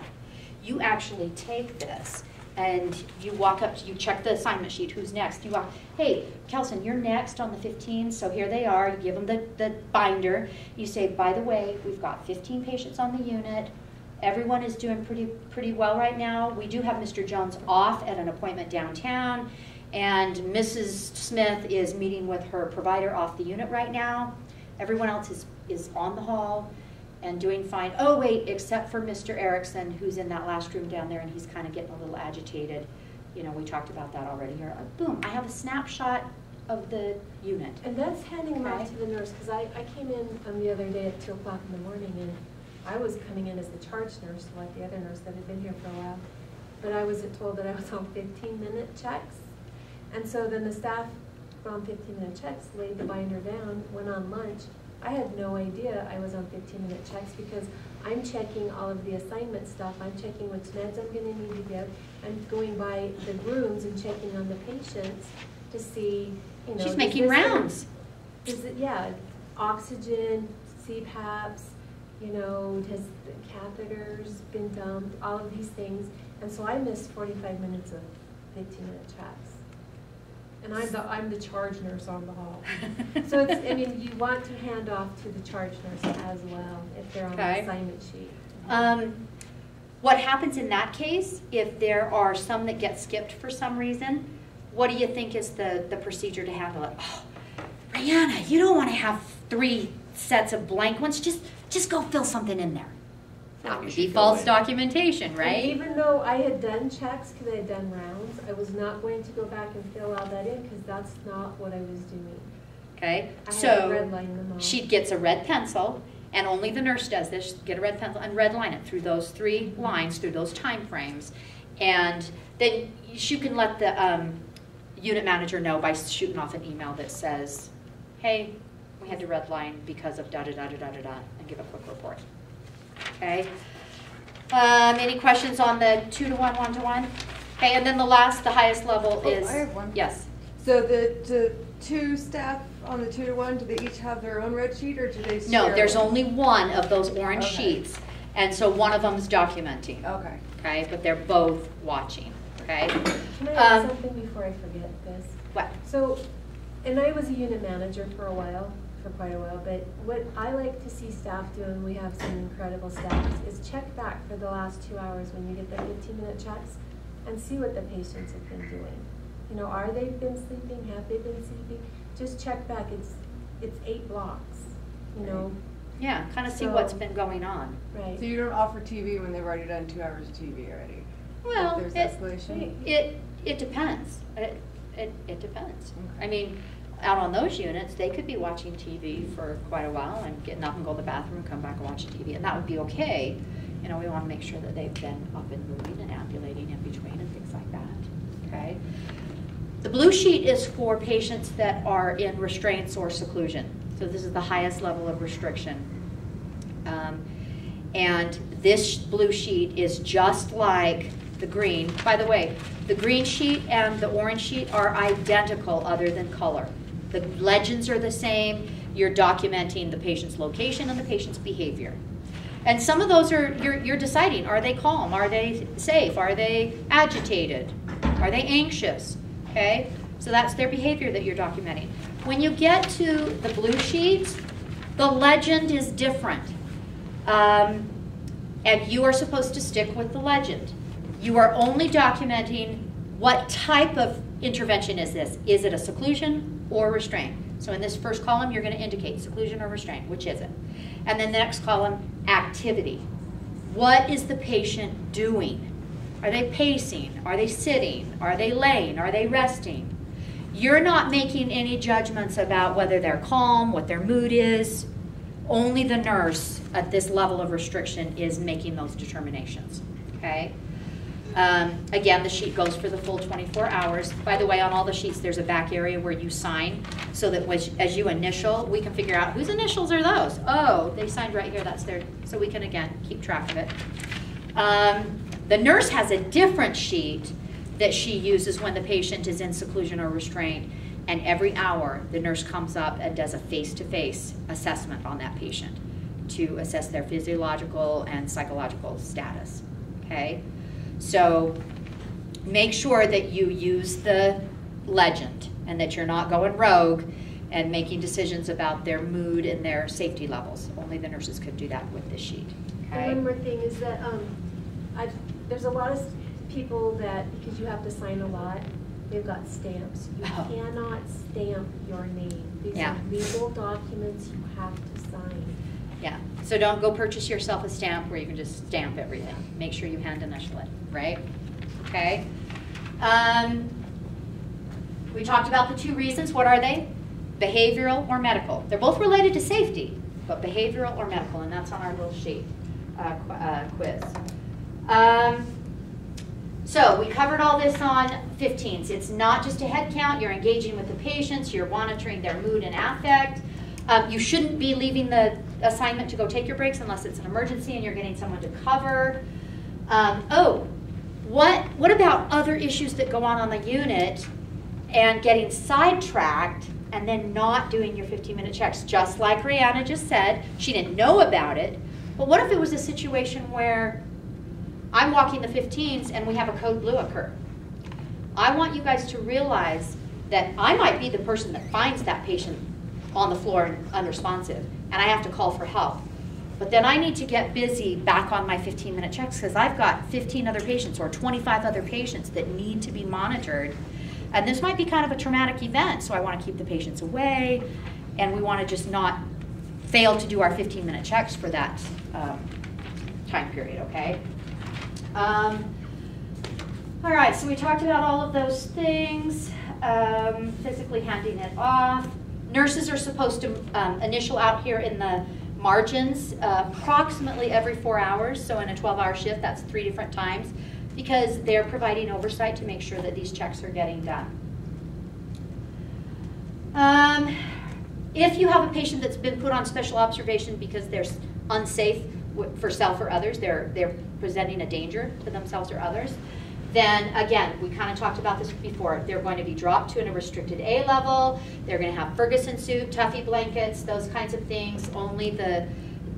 You actually take this and you walk up, you check the assignment sheet, who's next. You walk, hey, Kelson, you're next on the 15, so here they are. You give them the binder. You say, by the way, we've got 15 patients on the unit. Everyone is doing pretty well right now. We do have Mr. Jones off at an appointment downtown, and Mrs. Smith is meeting with her provider off the unit right now. Everyone else is on the hall and doing fine. Oh wait, except for Mr. Erickson, who's in that last room down there, and he's kind of getting a little agitated. You know, we talked about that already here. Boom, I have a snapshot of the unit. And that's handing them off Okay. to the nurse, because I came in the other day at 2 o'clock in the morning, and I was coming in as the charge nurse, like the other nurse that had been here for a while. But I was told that I was on 15-minute checks. And so then the staff on 15-minute checks laid the binder down, went on lunch. I had no idea I was on 15-minute checks because I'm checking all of the assignment stuff. I'm checking which meds I'm going to need to give. I'm going by the rooms and checking on the patients to see, you know. She's does making this rounds. Is it, yeah, oxygen, CPAPs, you know, has the catheters been dumped, all of these things. And so I missed 45 minutes of 15-minute checks. And I'm the charge nurse on the hall. So it's, I mean, you want to hand off to the charge nurse as well if they're on Okay. the assignment sheet. What happens in that case, if there are some that get skipped for some reason, what do you think is the procedure to handle it? Oh, Brianna, you don't want to have 3 sets of blank ones. Just go fill something in there. That would be false documentation, And right? even though I had done checks because I had done rounds, I was not going to go back and fill all that in because that's not what I was doing. Okay, I had to so redline them all. she gets a red pencil, and only the nurse does this. Get a red pencil and redline it through those 3 lines, through those time frames, and then you can let the unit manager know by shooting off an email that says, "Hey, we had to redline because of da da da da da da da," and give a quick report. Okay. Any questions on the 2-to-1, 1-to-1? Okay, and then the highest level Oh, is I have one. Yes. So the 2 staff on the 2-to-1, do they each have their own red sheet, or do they share? No, there's one? only one of those orange Okay. sheets, and so one of them is documenting. Okay. Okay, but they're both watching. Okay. Can I add something before I forget this? What? So, and I was a unit manager for quite a while, but what I like to see staff do, and we have some incredible staffs, is check back for the last 2 hours when you get the 15-minute checks and see what the patients have been doing. You know, are they been sleeping? Have they been sleeping? Just check back. It's 8 blocks, you know. Yeah, kind of see So- what's been going on. Right. So you don't offer TV when they've already done 2 hours of TV already? Well, If there's escalation? it depends. It depends. Okay. I mean, out on those units, they could be watching TV for quite a while and getting up and go to the bathroom and come back and watch TV, and that would be okay. You know, we want to make sure that they've been up and moving and ambulating in between and things like that. Okay. The blue sheet is for patients that are in restraints or seclusion. So this is the highest level of restriction. And this blue sheet is just like the green. By the way, the green sheet and the orange sheet are identical other than color. The legends are the same. You're documenting the patient's location and the patient's behavior. And some of those are, you're deciding, are they calm? Are they safe? Are they agitated? Are they anxious? Okay? So that's their behavior that you're documenting. When you get to the blue sheets, the legend is different. And you are supposed to stick with the legend. You are only documenting what type of intervention is this. Is it a seclusion or restraint? So in this first column, you're going to indicate seclusion or restraint. Which is it? And then the next column, activity. What is the patient doing? Are they pacing? Are they sitting? Are they laying? Are they resting? You're not making any judgments about whether they're calm, what their mood is. Only the nurse at this level of restriction is making those determinations, okay? Again, the sheet goes for the full 24 hours. By the way, on all the sheets, there's a back area where you sign so that as you initial, we can figure out whose initials are those. Oh, they signed right here, that's their, so we can, again, keep track of it. The nurse has a different sheet that she uses when the patient is in seclusion or restraint, and every hour the nurse comes up and does a face-to-face assessment on that patient to assess their physiological and psychological status, okay? So make sure that you use the legend and that you're not going rogue and making decisions about their mood and their safety levels. Only the nurses could do that with this sheet, okay? And one more thing is that there's a lot of people that, because you have to sign a lot, they've got stamps. You cannot stamp your name. These are legal documents you have to sign. Yeah, so don't go purchase yourself a stamp where you can just stamp everything. Make sure you hand initial it, right? Okay. We talked about the two reasons. What are they? Behavioral or medical. They're both related to safety, but behavioral or medical, and that's on our little sheet quiz. So we covered all this on 15s. It's not just a head count. You're engaging with the patients. You're monitoring their mood and affect. You shouldn't be leaving the assignment to go take your breaks unless it's an emergency and you're getting someone to cover. What about other issues that go on the unit and getting sidetracked and then not doing your 15-minute checks? Just like Rihanna just said, she didn't know about it. But what if it was a situation where I'm walking the 15s and we have a code blue occur? I want you guys to realize that I might be the person that finds that patient on the floor and unresponsive, and I have to call for help. But then I need to get busy back on my 15-minute checks because I've got 15 other patients or 25 other patients that need to be monitored. And this might be kind of a traumatic event, so I want to keep the patients away, and we want to just not fail to do our 15-minute checks for that time period, okay? All right, so we talked about all of those things, physically handing it off. Nurses are supposed to initial out here in the margins approximately every 4 hours. So in a 12-hour shift, that's 3 different times because they're providing oversight to make sure that these checks are getting done. If you have a patient that's been put on special observation because they're unsafe for self or others, they're presenting a danger to themselves or others, then again, we kind of talked about this before, they're going to be dropped to a restricted A level, they're going to have Ferguson suit, Tuffy blankets, those kinds of things. Only the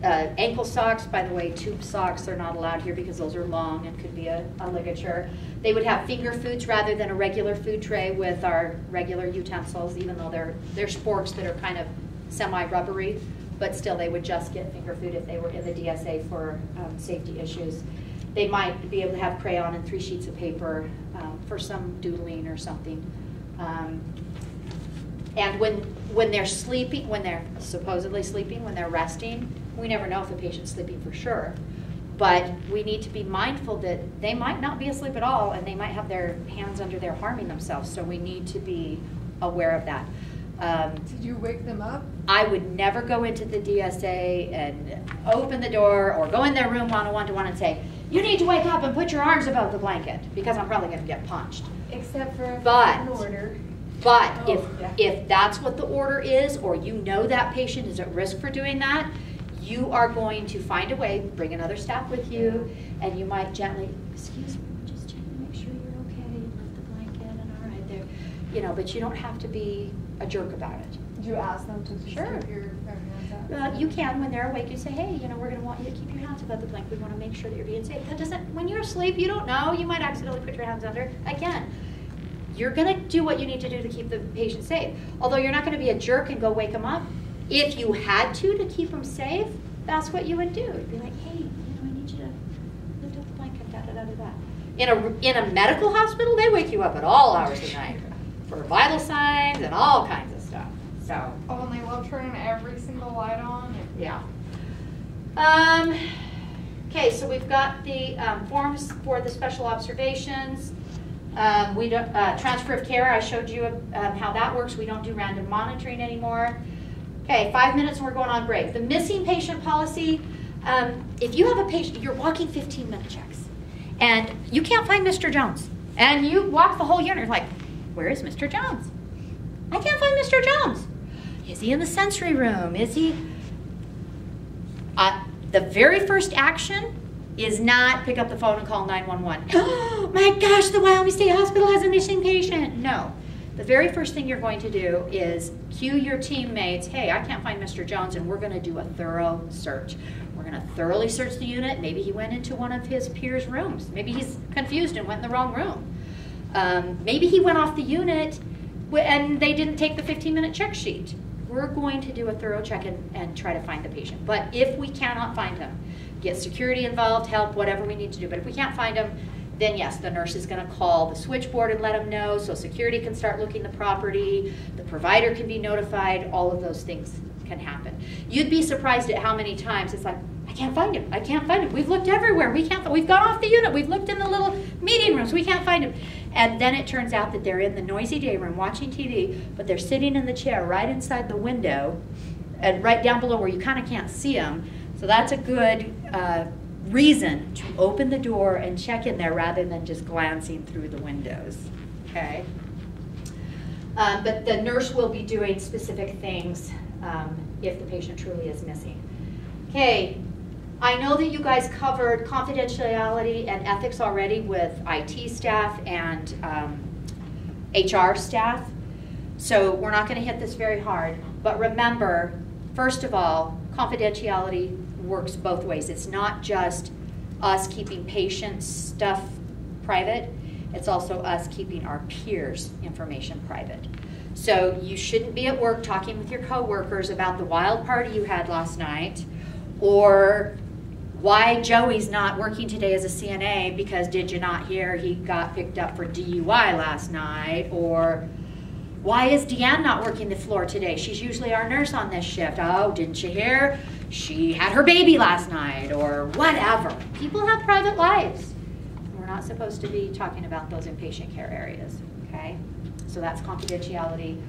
ankle socks, by the way, tube socks are not allowed here because those are long and could be a ligature. They would have finger foods rather than a regular food tray with our regular utensils, even though they're sporks that are kind of semi-rubbery, but still they would just get finger food if they were in the DSA for safety issues. They might be able to have crayon and 3 sheets of paper for some doodling or something. And when they're sleeping, when they're supposedly sleeping, when they're resting, we never know if the patient's sleeping for sure. But we need to be mindful that they might not be asleep at all and they might have their hands under there harming themselves. So we need to be aware of that. Did you wake them up? I would never go into the DSA and open the door or go in their room one-on-one and say, you need to wake up and put your arms above the blanket because I'm probably going to get punched. Except for But- an order. But Oh, if that's what the order is, or you know that patient is at risk for doing that, you are going to find a way, bring another staff with you, and you might gently, excuse me, just checking to make sure you're okay, lift the blanket, and all right there. You know, but you don't have to be a jerk about it. Did you ask them to just Sure. keep your hands up? You can, when they're awake, you say, hey, we're gonna want you to keep your hands above the blanket. We wanna make sure that you're being safe. That doesn't, when you're asleep, you don't know. You might accidentally put your hands under. Again, you're gonna do what you need to do to keep the patient safe. Although you're not gonna be a jerk and go wake them up. If you had to keep them safe, that's what you would do. You'd be like, hey, I need you to lift up the blanket, da-da-da-da-da. In a medical hospital, they wake you up at all hours of the night for vital signs and all kinds of stuff. So, Oh, and they love turning every single light on. yeah. Okay, so we've got the forms for the special observations. We don't, transfer of care, I showed you how that works. We don't do random monitoring anymore. Okay, 5 minutes and we're going on break. The missing patient policy, if you have a patient, you're walking 15-minute checks, and you can't find Mr. Jones, and you walk the whole unit, you're like, where is Mr. Jones? I can't find Mr. Jones. Is he in the sensory room? Is he? The very first action is not pick up the phone and call 911. Oh my gosh, the Wyoming State Hospital has a missing patient. No. The very first thing you're going to do is cue your teammates, hey, I can't find Mr. Jones, and we're going to do a thorough search. We're going to thoroughly search the unit. Maybe he went into one of his peers' rooms. Maybe he's confused and went in the wrong room. Maybe he went off the unit and they didn't take the 15-minute check sheet. We're going to do a thorough check and try to find the patient. But if we cannot find him, get security involved, help, whatever we need to do. But if we can't find him, then yes, the nurse is going to call the switchboard and let them know, so security can start looking the property, the provider can be notified, all of those things can happen. You'd be surprised at how many times it's like, I can't find him, I can't find him. We've looked everywhere, we've gone off the unit, we've looked in the little meeting rooms, we can't find him. And then it turns out that they're in the noisy day room watching TV, but they're sitting in the chair right inside the window and right down below where you kind of can't see them. So that's a good reason to open the door and check in there rather than just glancing through the windows, okay? But the nurse will be doing specific things if the patient truly is missing. Okay, I know that you guys covered confidentiality and ethics already with IT staff and HR staff, so we're not going to hit this very hard. But remember, first of all, confidentiality works both ways. It's not just us keeping patient stuff private, it's also us keeping our peers' information private. So you shouldn't be at work talking with your coworkers about the wild party you had last night, or why Joey's not working today as a CNA because did you not hear he got picked up for DUI last night, or why is Deanne not working the floor today? She's usually our nurse on this shift. Oh, didn't you hear? She had her baby last night, or whatever. People have private lives. We're not supposed to be talking about those in patient care areas, okay? So that's confidentiality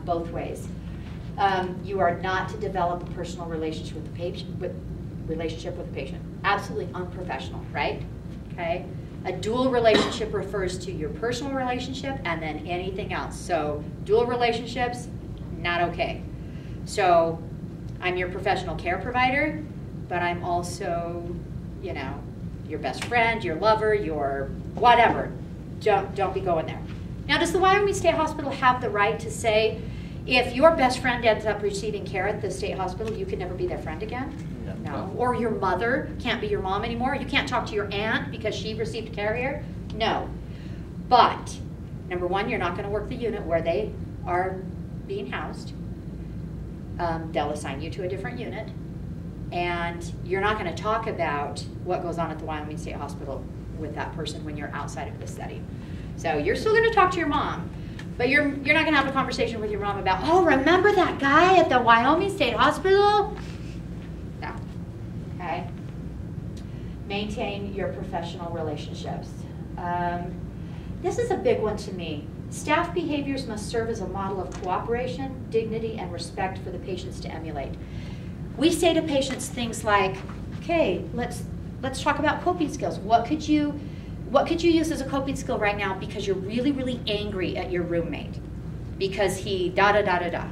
both ways. You are not to develop a personal relationship with the patient. Absolutely unprofessional, right? Okay? A dual relationship refers to your personal relationship and then anything else. So dual relationships, not okay. So I'm your professional care provider, but I'm also, you know, your best friend, your lover, your whatever. Don't be going there. Now, does the Wyoming State Hospital have the right to say, if your best friend ends up receiving care at the state hospital, you can never be their friend again? No. Or your mother can't be your mom anymore? You can't talk to your aunt because she received care here? No. But, number one, you're not going to work the unit where they are being housed. They'll assign you to a different unit. And you're not going to talk about what goes on at the Wyoming State Hospital with that person when you're outside of the setting. So you're still going to talk to your mom, but you're not going to have a conversation with your mom about, oh, remember that guy at the Wyoming State Hospital? No. Okay? Maintain your professional relationships. This is a big one to me. Staff behaviors must serve as a model of cooperation, dignity, and respect for the patients to emulate. We say to patients things like, okay, let's talk about coping skills. What could you use as a coping skill right now because you're really, really angry at your roommate because he da-da-da-da-da.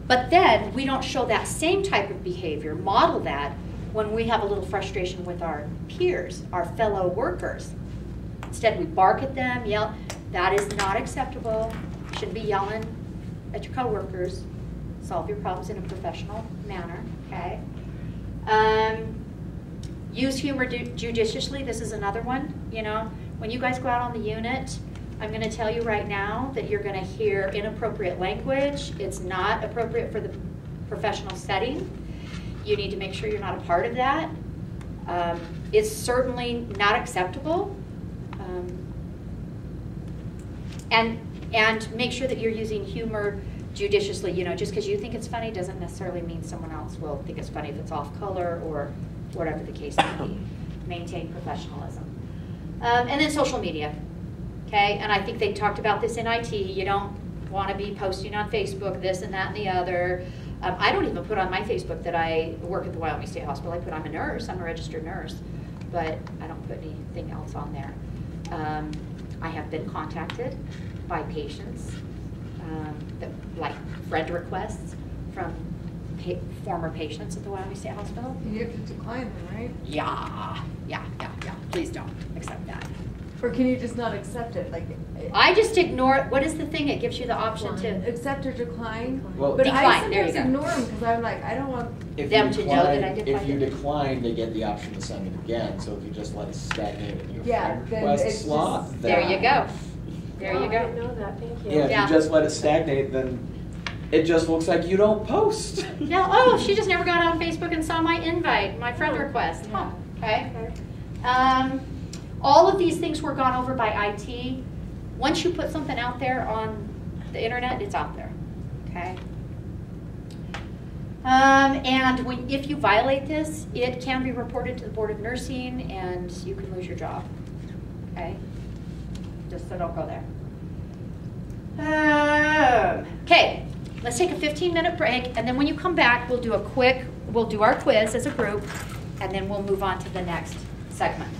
But then we don't show that same type of behavior, model that, when we have a little frustration with our peers, our fellow workers. Instead, we bark at them, yell. That is not acceptable. You shouldn't be yelling. at your coworkers, solve your problems in a professional manner, okay? Use humor judiciously. This is another one, you know. When you guys go out on the unit, I'm going to tell you right now that you're going to hear inappropriate language. It's not appropriate for the professional setting. You need to make sure you're not a part of that. It's certainly not acceptable. And make sure that you're using humor judiciously. You know, just because you think it's funny doesn't necessarily mean someone else will think it's funny if it's off color or whatever the case may be. Maintain professionalism. And then social media, okay? And I think they talked about this in IT. You don't want to be posting on Facebook this and that and the other. I don't even put on my Facebook that I work at the Wyoming State Hospital. I put I'm a nurse, I'm a registered nurse, but I don't put anything else on there. I have been contacted by patients, like friend requests from former patients at the Wyoming State Hospital. You have to decline them, right? Yeah. Please don't accept that. Or can you just not accept it? Like, I just ignore it. What is the thing? It gives you the option to accept or decline? Well, But Decline, I there you sometimes go. ignore them because I'm like, I don't want, if them you to know that I decline- declined If you it. decline, they get the option to send it again, so if you just let it stagnate in your Yeah, friend then request it's slot, just- there then- you go. There Oh, you I go. didn't know that, thank you. Yeah, if Yeah. you just let it stagnate, then it just looks like you don't post. Yeah, oh, she just never got on Facebook and saw my invite, my friend request. Huh, okay. All of these things were gone over by IT. Once you put something out there on the internet, it's out there, okay? And if you violate this, it can be reported to the Board of Nursing and you can lose your job, okay? Just so don't go there. Okay, let's take a 15-minute break, and then when you come back, we'll do our quiz as a group, and then we'll move on to the next segment.